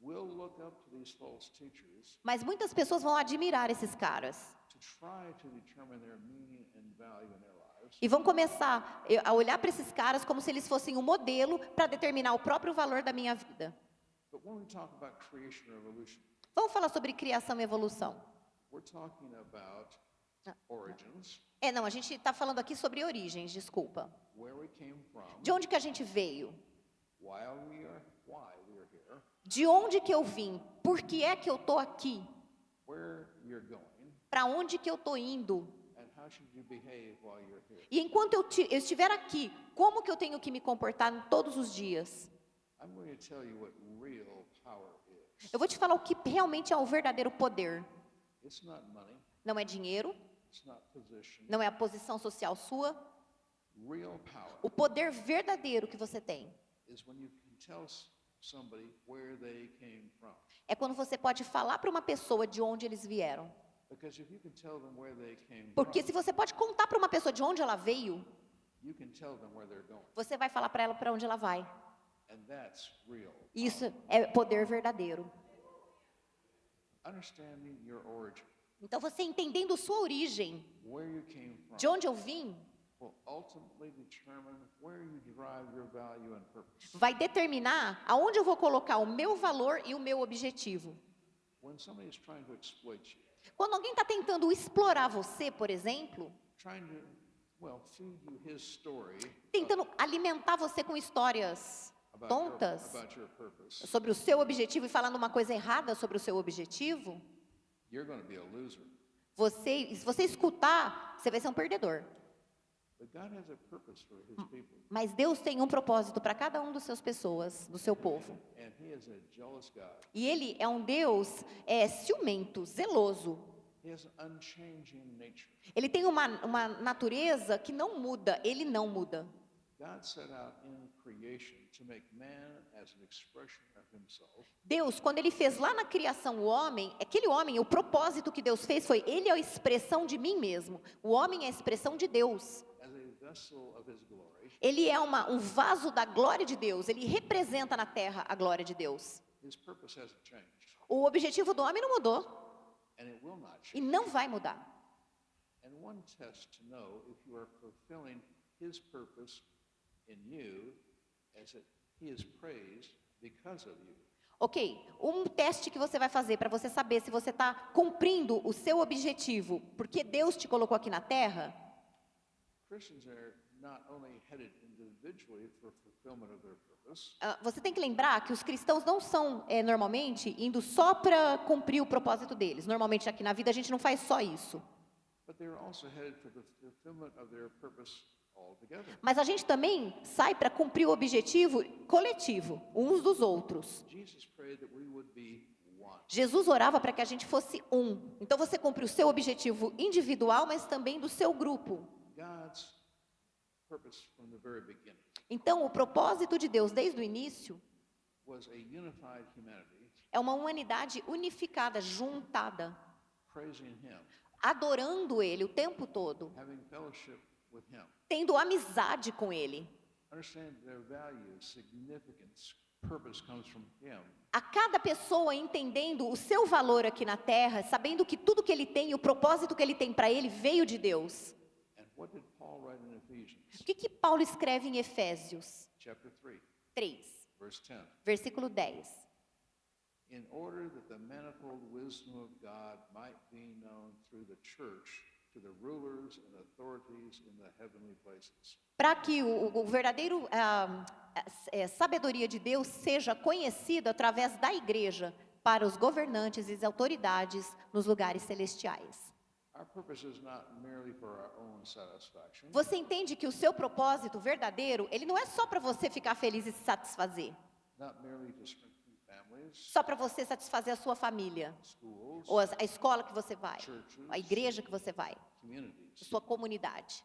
[SPEAKER 1] will look up to these false teachers
[SPEAKER 2] Mas muitas pessoas vão admirar esses caras.
[SPEAKER 1] to try to determine their meaning and value in their lives.
[SPEAKER 2] E vão começar a olhar para esses caras como se eles fossem um modelo para determinar o próprio valor da minha vida.
[SPEAKER 1] But when we talk about creation or evolution,
[SPEAKER 2] Vamos falar sobre criação e evolução.
[SPEAKER 1] we're talking about origins,
[SPEAKER 2] Não, a gente está falando aqui sobre origens, desculpa.
[SPEAKER 1] where we came from,
[SPEAKER 2] De onde que a gente veio?
[SPEAKER 1] why we are here,
[SPEAKER 2] De onde que eu vim? Por que é que eu estou aqui?
[SPEAKER 1] where you're going,
[SPEAKER 2] Para onde que eu estou indo?
[SPEAKER 1] and how should you behave while you're here.
[SPEAKER 2] E enquanto eu estiver aqui, como que eu tenho que me comportar todos os dias?
[SPEAKER 1] I'm going to tell you what real power is.
[SPEAKER 2] Eu vou te falar o que realmente é o verdadeiro poder.
[SPEAKER 1] It's not money,
[SPEAKER 2] Não é dinheiro,
[SPEAKER 1] it's not position.
[SPEAKER 2] não é a posição social sua.
[SPEAKER 1] Real power
[SPEAKER 2] O poder verdadeiro que você tem
[SPEAKER 1] is when you can tell somebody where they came from.
[SPEAKER 2] é quando você pode falar para uma pessoa de onde eles vieram.
[SPEAKER 1] Because if you can tell them where they came
[SPEAKER 2] Porque
[SPEAKER 1] from,
[SPEAKER 2] se você pode contar para uma pessoa de onde ela veio,
[SPEAKER 1] you can tell them where they're going.
[SPEAKER 2] você vai falar para ela para onde ela vai.
[SPEAKER 1] And that's real.
[SPEAKER 2] Isso é poder verdadeiro.
[SPEAKER 1] Understanding your origin,
[SPEAKER 2] Então você entendendo sua origem,
[SPEAKER 1] where you came from,
[SPEAKER 2] de onde eu vim,
[SPEAKER 1] will ultimately determine where you derive your value and purpose.
[SPEAKER 2] vai determinar aonde eu vou colocar o meu valor e o meu objetivo.
[SPEAKER 1] When somebody is trying to exploit you,
[SPEAKER 2] Quando alguém está tentando explorar você, por exemplo,
[SPEAKER 1] trying to, feed you his story
[SPEAKER 2] tentando alimentar você com histórias tontas
[SPEAKER 1] about your purpose,
[SPEAKER 2] sobre o seu objetivo e falando uma coisa errada sobre o seu objetivo,
[SPEAKER 1] you're going to be a loser.
[SPEAKER 2] se você escutar, você vai ser um perdedor.
[SPEAKER 1] But God has a purpose for his people,
[SPEAKER 2] Mas Deus tem um propósito para cada um dos seus pessoas, do seu povo.
[SPEAKER 1] and he is a jealous God.
[SPEAKER 2] E Ele é um Deus ciumento, zeloso.
[SPEAKER 1] He has an unchanging nature.
[SPEAKER 2] Ele tem uma natureza que não muda, Ele não muda.
[SPEAKER 1] God set out in creation to make man as an expression of himself.
[SPEAKER 2] Deus, quando Ele fez lá na criação o homem, aquele homem, o propósito que Deus fez foi, ele é a expressão de mim mesmo. O homem é a expressão de Deus.
[SPEAKER 1] As a vessel of his glory.
[SPEAKER 2] Ele é um vaso da glória de Deus. Ele representa na terra a glória de Deus.
[SPEAKER 1] His purpose hasn't changed,
[SPEAKER 2] O objetivo do homem não mudou
[SPEAKER 1] and it will not
[SPEAKER 2] e
[SPEAKER 1] change.
[SPEAKER 2] não vai mudar.
[SPEAKER 1] And one test to know if you are fulfilling his purpose in you is that he is praised because of you.
[SPEAKER 2] Ok, um teste que você vai fazer para você saber se você está cumprindo o seu objetivo, porque Deus te colocou aqui na terra.
[SPEAKER 1] Christians are not only headed individually for fulfillment of their purpose,
[SPEAKER 2] Você tem que lembrar que os cristãos não são, normalmente, indo só para cumprir o propósito deles. Normalmente aqui na vida a gente não faz só isso.
[SPEAKER 1] but they are also headed for the fulfillment of their purpose altogether.
[SPEAKER 2] Mas a gente também sai para cumprir o objetivo coletivo, uns dos outros.
[SPEAKER 1] Jesus prayed that we would be one.
[SPEAKER 2] Jesus orava para que a gente fosse um. Então você cumpre o seu objetivo individual, mas também do seu grupo.
[SPEAKER 1] God's purpose from the very beginning
[SPEAKER 2] Então o propósito de Deus desde o início
[SPEAKER 1] was a unified humanity
[SPEAKER 2] é uma humanidade unificada, juntada,
[SPEAKER 1] praising him,
[SPEAKER 2] adorando Ele o tempo todo,
[SPEAKER 1] having fellowship with him.
[SPEAKER 2] tendo amizade com Ele.
[SPEAKER 1] Understand their value, significance, purpose comes from him.
[SPEAKER 2] A cada pessoa entendendo o seu valor aqui na terra, sabendo que tudo que ele tem, o propósito que ele tem para ele veio de Deus.
[SPEAKER 1] And what did Paul write in Ephesians
[SPEAKER 2] O que Paulo escreve em Efésios
[SPEAKER 1] chapter 3,
[SPEAKER 2] 3,
[SPEAKER 1] verse 10?
[SPEAKER 2] versículo 10?
[SPEAKER 1] In order that the manifold wisdom of God might be known through the church to the rulers and authorities in the heavenly places.
[SPEAKER 2] Para que o verdadeiro sabedoria de Deus seja conhecida através da igreja para os governantes e as autoridades nos lugares celestiais.
[SPEAKER 1] Our purpose is not merely for our own satisfaction,
[SPEAKER 2] Você entende que o seu propósito verdadeiro, ele não é só para você ficar feliz e se satisfazer.
[SPEAKER 1] not merely to strengthen families,
[SPEAKER 2] só para você satisfazer a sua família,
[SPEAKER 1] schools,
[SPEAKER 2] ou a escola que você vai,
[SPEAKER 1] churches,
[SPEAKER 2] a igreja que você vai, a
[SPEAKER 1] communities.
[SPEAKER 2] sua comunidade.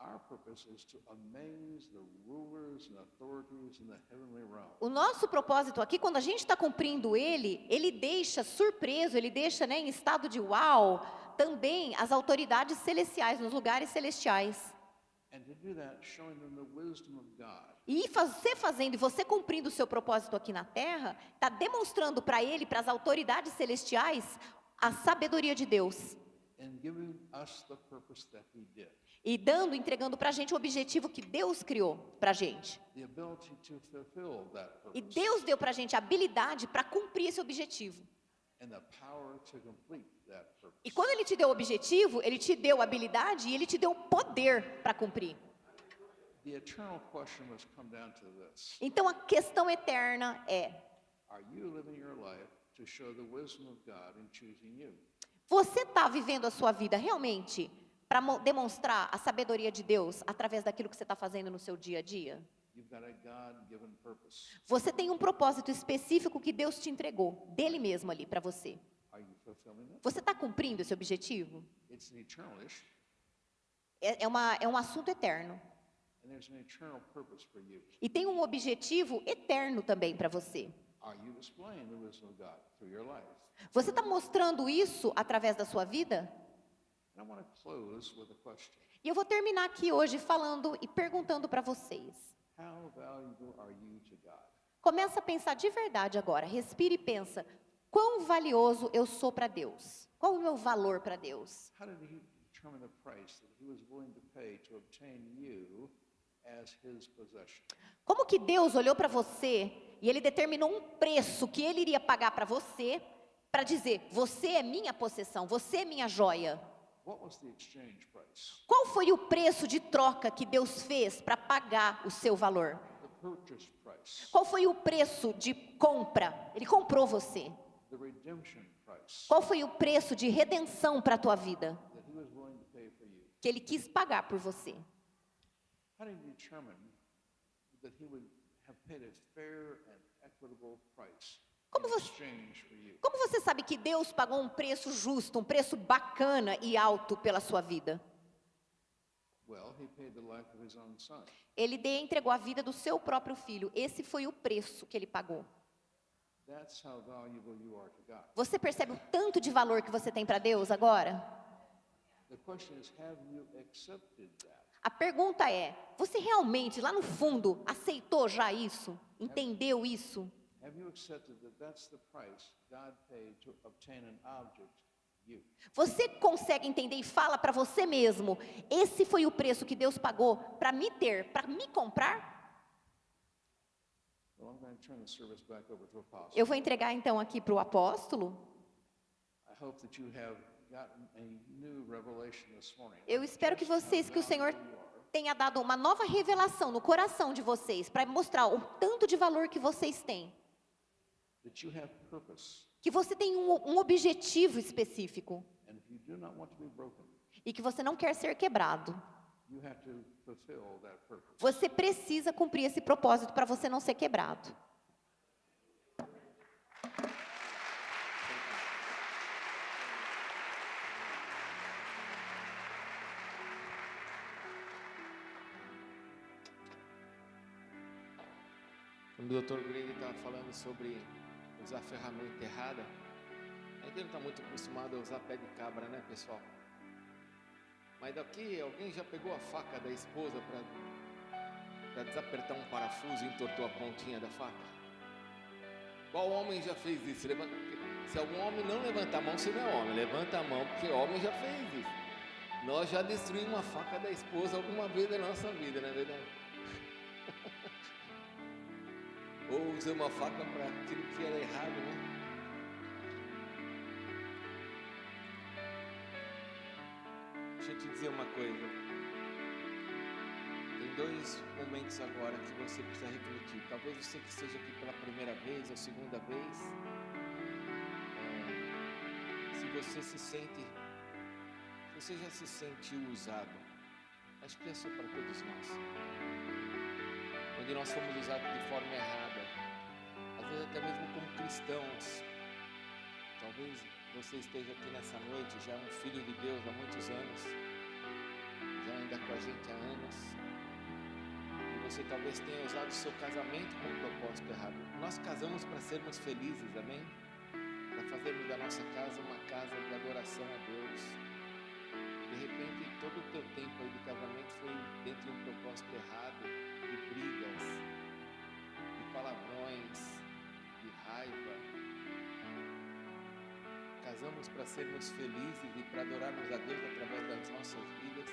[SPEAKER 1] Our purpose is to amaze the rulers and authorities in the heavenly realm.
[SPEAKER 2] O nosso propósito aqui, quando a gente está cumprindo ele deixa surpreso, ele deixa, né, em estado de uau, também as autoridades celestiais, nos lugares celestiais.
[SPEAKER 1] And to do that, showing them the wisdom of God.
[SPEAKER 2] E você fazendo, e você cumprindo o seu propósito aqui na Terra, está demonstrando para ele, para as autoridades celestiais, a sabedoria de Deus.
[SPEAKER 1] And giving us the purpose that He did.
[SPEAKER 2] E entregando para a gente o objetivo que Deus criou para a gente.
[SPEAKER 1] The ability to fulfill that
[SPEAKER 2] E
[SPEAKER 1] purpose.
[SPEAKER 2] Deus deu para a gente a habilidade para cumprir esse objetivo.
[SPEAKER 1] And the power to complete that purpose.
[SPEAKER 2] E quando Ele te deu o objetivo, Ele te deu a habilidade e Ele te deu o poder para cumprir.
[SPEAKER 1] The eternal question must come down to this.
[SPEAKER 2] Então a questão eterna é:
[SPEAKER 1] Are you living your life to show the wisdom of God in choosing you?
[SPEAKER 2] você está vivendo a sua vida realmente para demonstrar a sabedoria de Deus através daquilo que você está fazendo no seu dia a dia?
[SPEAKER 1] You've got a God-given purpose.
[SPEAKER 2] Você tem um propósito específico que Deus te entregou, dele mesmo ali para você.
[SPEAKER 1] Are you fulfilling it?
[SPEAKER 2] Você está cumprindo esse objetivo?
[SPEAKER 1] It's an eternal issue,
[SPEAKER 2] É um assunto eterno.
[SPEAKER 1] and there's an eternal purpose for you.
[SPEAKER 2] E tem um objetivo eterno também para você.
[SPEAKER 1] Are you displaying the wisdom of God through your life?
[SPEAKER 2] Você está mostrando isso através da sua vida?
[SPEAKER 1] And I want to close with a question.
[SPEAKER 2] E eu vou terminar aqui hoje falando e perguntando para vocês.
[SPEAKER 1] How valuable are you to God?
[SPEAKER 2] Começa a pensar de verdade agora. Respira e pensa. Quão valioso eu sou para Deus? Qual o meu valor para Deus?
[SPEAKER 1] How did He determine the price that He was willing to pay to obtain you as His possession?
[SPEAKER 2] Como que Deus olhou para você e Ele determinou um preço que Ele iria pagar para você, para dizer, você é minha possessão, você é minha joia?
[SPEAKER 1] What was the exchange price?
[SPEAKER 2] Qual foi o preço de troca que Deus fez para pagar o seu valor?
[SPEAKER 1] The purchase price,
[SPEAKER 2] Qual foi o preço de compra? Ele comprou você.
[SPEAKER 1] the redemption price
[SPEAKER 2] Qual foi o preço de redenção para a tua vida?
[SPEAKER 1] that He was willing to pay for you.
[SPEAKER 2] Que Ele quis pagar por você.
[SPEAKER 1] How did He determine that He would have paid a fair and equitable price
[SPEAKER 2] Como
[SPEAKER 1] in
[SPEAKER 2] você-
[SPEAKER 1] exchange for you?
[SPEAKER 2] Como você sabe que Deus pagou um preço justo, um preço bacana e alto pela sua vida?
[SPEAKER 1] Well, He paid the life of His own Son.
[SPEAKER 2] Ele entregou a vida do seu próprio filho. Esse foi o preço que Ele pagou.
[SPEAKER 1] That's how valuable you are to God.
[SPEAKER 2] Você percebe o tanto de valor que você tem para Deus agora?
[SPEAKER 1] The question is, have you accepted that?
[SPEAKER 2] A pergunta é: você realmente, lá no fundo, aceitou já isso? Entendeu isso?
[SPEAKER 1] Have you accepted that that's the price God paid to obtain an object, you?
[SPEAKER 2] Você consegue entender e fala para você mesmo: esse foi o preço que Deus pagou para me ter, para me comprar?
[SPEAKER 1] Well, I'm going to turn the service back over to Apostle.
[SPEAKER 2] Eu vou entregar então aqui para o apóstolo.
[SPEAKER 1] I hope that you have gotten a new revelation this morning.
[SPEAKER 2] Eu espero que
[SPEAKER 1] Just how
[SPEAKER 2] vocês, que o Senhor
[SPEAKER 1] valuable you are.
[SPEAKER 2] tenha dado uma nova revelação no coração de vocês, para mostrar o tanto de valor que vocês têm.
[SPEAKER 1] That you have purpose,
[SPEAKER 2] Que você tem um objetivo específico
[SPEAKER 1] and if you do not want to be broken,
[SPEAKER 2] e que você não quer ser quebrado.
[SPEAKER 1] you have to fulfill that purpose.
[SPEAKER 2] Você precisa cumprir esse propósito para você não ser quebrado.
[SPEAKER 3] Quando o Dr. Greg estava falando sobre usar ferramenta errada, ainda não está muito acostumado a usar pé de cabra, né, pessoal? Mas daqui alguém já pegou a faca da esposa para desapertar um parafuso e entortou a pontinha da faca? Qual homem já fez isso? Se algum homem não levantar a mão, você não é homem. Levanta a mão, porque homem já fez isso. Nós já destruímos a faca da esposa alguma vez da nossa vida, não é verdade? Ou usamos a faca para aquilo que era errado, né? Deixa eu te dizer uma coisa. Tem dois momentos agora que você precisa refletir. Talvez você que esteja aqui pela primeira vez ou segunda vez, se você se sente, se você já se sentiu usado, acho que isso é para todos nós. Onde nós fomos usados de forma errada, às vezes até mesmo como cristãos. Talvez você esteja aqui nessa noite, já é um filho de Deus há muitos anos, já anda com a gente há anos, e você talvez tenha usado o seu casamento com um propósito errado. Nós casamos para sermos felizes, amém? Para fazermos da nossa casa uma casa de adoração a Deus. De repente, todo o teu tempo aí de casamento foi dentro de um propósito errado, de brigas, de palavrões, de raiva. Casamos para sermos felizes e para adorarmos a Deus através das nossas vidas.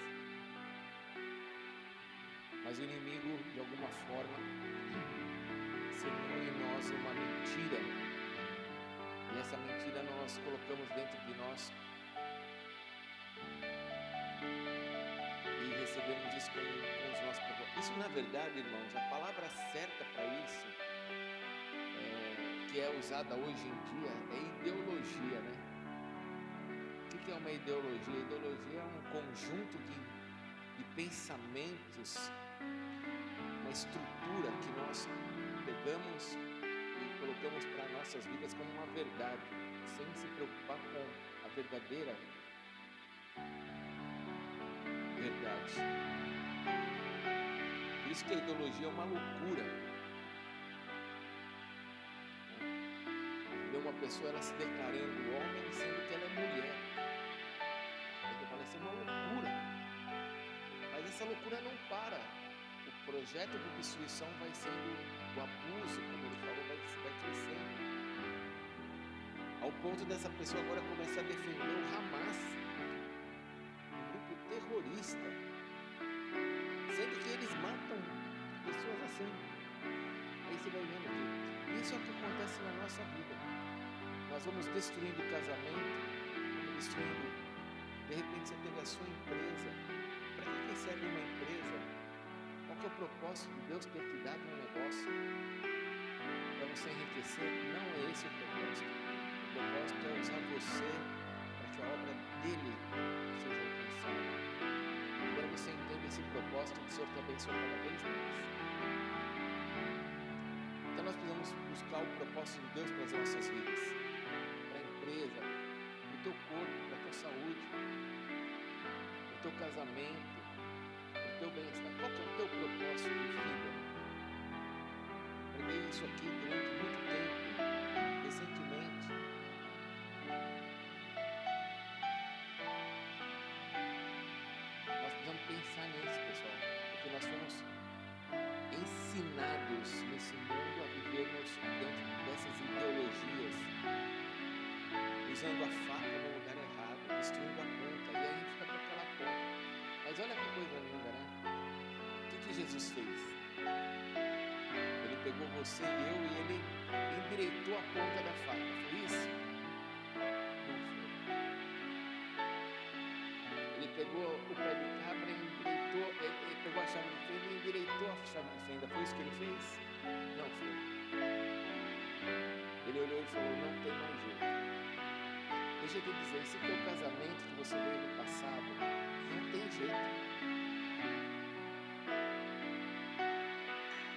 [SPEAKER 3] Mas o inimigo, de alguma forma, semeou em nós uma mentira. E essa mentira nós colocamos dentro de nós. E recebemos isso com os nossos propósitos. Isso, na verdade, irmãos, a palavra certa para isso, que é usada hoje em dia, é ideologia, né? O que é uma ideologia? A ideologia é um conjunto de pensamentos, uma estrutura que nós pegamos e colocamos para nossas vidas como uma verdade, sem se preocupar com a verdadeira verdade. Por isso que a ideologia é uma loucura. Vê uma pessoa ela se declarando homem, sendo que ela é mulher. Parece uma loucura. Mas essa loucura não para. O projeto de destruição vai sendo, o abuso, como ele falou, vai crescendo. Ao ponto dessa pessoa agora começar a defender o Hamas, um grupo terrorista, sendo que eles matam pessoas assim. Aí você vai vendo que isso é o que acontece na nossa vida. Nós vamos destruindo o casamento, vamos destruindo. De repente você teve a sua empresa. Para que serve uma empresa? Qual que é o propósito de Deus ter te dado um negócio? Para você enriquecer? Não é esse o propósito. O propósito é usar você para que a obra dele seja alcançada. Quando você entende esse propósito, o Senhor te abençoa cada vez mais. Então nós precisamos buscar o propósito de Deus para as nossas vidas, para a empresa, para o teu corpo, para a tua saúde, para o teu casamento, para o teu bem-estar. Qual que é o teu propósito de vida? Preguei isso aqui durante muito tempo, recentemente. Nós precisamos pensar nisso, pessoal, porque nós fomos ensinados nesse mundo a vivermos dentro dessas ideologias, usando a faca no lugar errado, destruindo a ponta, e aí a gente fica com aquela ponta. Mas olha que coisa linda, né? O que Jesus fez? Ele pegou você e eu e ele endireitou a ponta da faca, foi isso? Não foi. Ele pegou o pé de cabra e endireitou, ele pegou a chave de fenda e endireitou a chave de fenda, foi isso que ele fez? Não foi. Ele olhou e falou, não tem mais jeito. Deixa eu te dizer, esse teu casamento que você veio do passado, não tem jeito.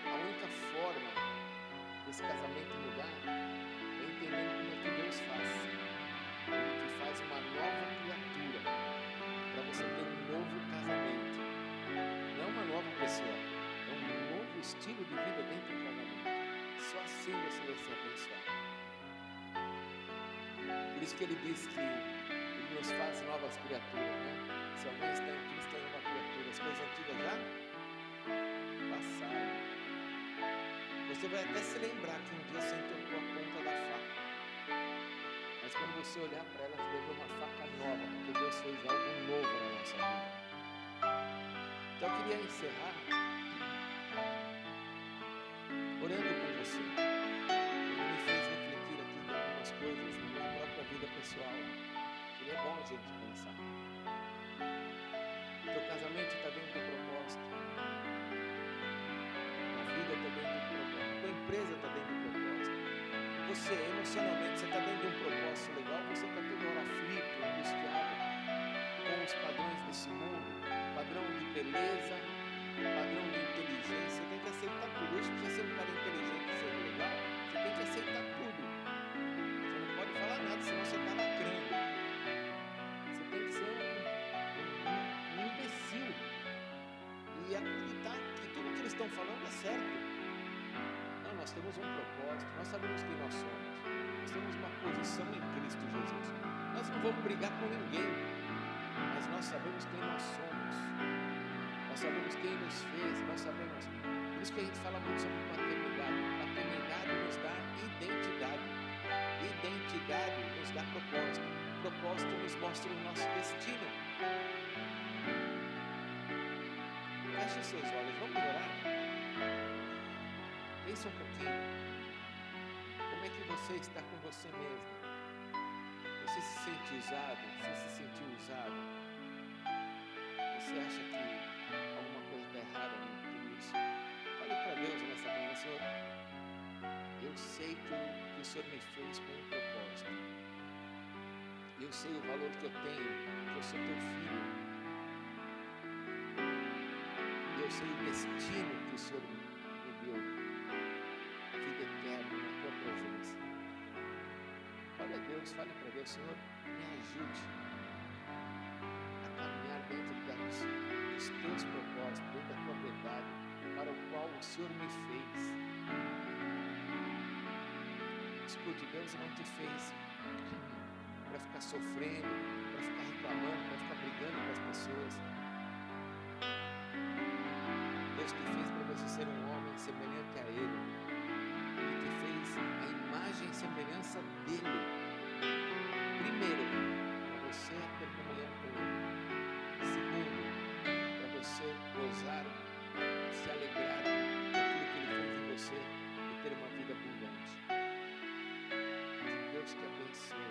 [SPEAKER 3] A única forma desse casamento mudar é entendendo como é que Deus faz. Ele te faz uma nova criatura para você ter um novo casamento. Não é uma nova pessoa, é um novo estilo de vida dentro do casamento. Só assim você vai ser abençoado. Por isso que ele diz que ele nos faz novas criaturas, né? Se alguém está em Cristo, é uma criatura. As coisas antigas já passaram. Você vai até se lembrar que um dia você entortou a ponta da faca. Mas quando você olhar para ela, você vai ver uma faca nova, porque Deus fez algo novo na nossa vida. Então eu queria encerrar orando com você. Ele me fez refletir aqui de algumas coisas na minha própria vida pessoal. Que é bom a gente pensar. Teu casamento está dentro do propósito. A vida está dentro do propósito. Tua empresa está dentro do propósito. Você, emocionalmente, você está dentro de um propósito legal. Você está toda hora aflito, angustiado com os padrões desse mundo. Padrão de beleza, padrão de inteligência. Você tem que aceitar tudo. Hoje precisa ser um cara inteligente, ser legal. Você tem que aceitar tudo. estão falando é certo. Não, nós temos um propósito, nós sabemos quem nós somos. Nós temos uma posição em Cristo Jesus. Nós não vamos brigar com ninguém, mas nós sabemos quem nós somos. Nós sabemos quem nos fez, nós sabemos. Por isso que a gente fala muito sobre paternidade. Paternidade nos dá identidade. Identidade nos dá propósito. Propósito nos mostra o nosso destino. Feche seus olhos, vamos orar. Pensa um pouquinho. Como é que você está com você mesmo? Você se sente usado? Você se sentiu usado? Você acha que alguma coisa está errada em tudo isso? Fale para Deus nessa manhã, Senhor. Eu sei que o Senhor me fez com um propósito. Eu sei o valor que eu tenho, que eu sou teu filho. Eu sei o destino que o Senhor me deu. Vida eterna na tua presença. Fale a Deus, fale para Deus, Senhor, me ajude a caminhar dentro dos teus propósitos, dentro da tua verdade, para o qual o Senhor me fez. Escute, Deus não te fez para ficar sofrendo, para ficar reclamando, para ficar brigando com as pessoas. Deus te fez para você ser um homem semelhante a Ele. Ele te fez a imagem e semelhança dEle. Primeiro, para você ter comunhão com Ele. Segundo, para você gozar, se alegrar daquilo que Ele fez em você e ter uma vida abundante. Que Deus te abençoe.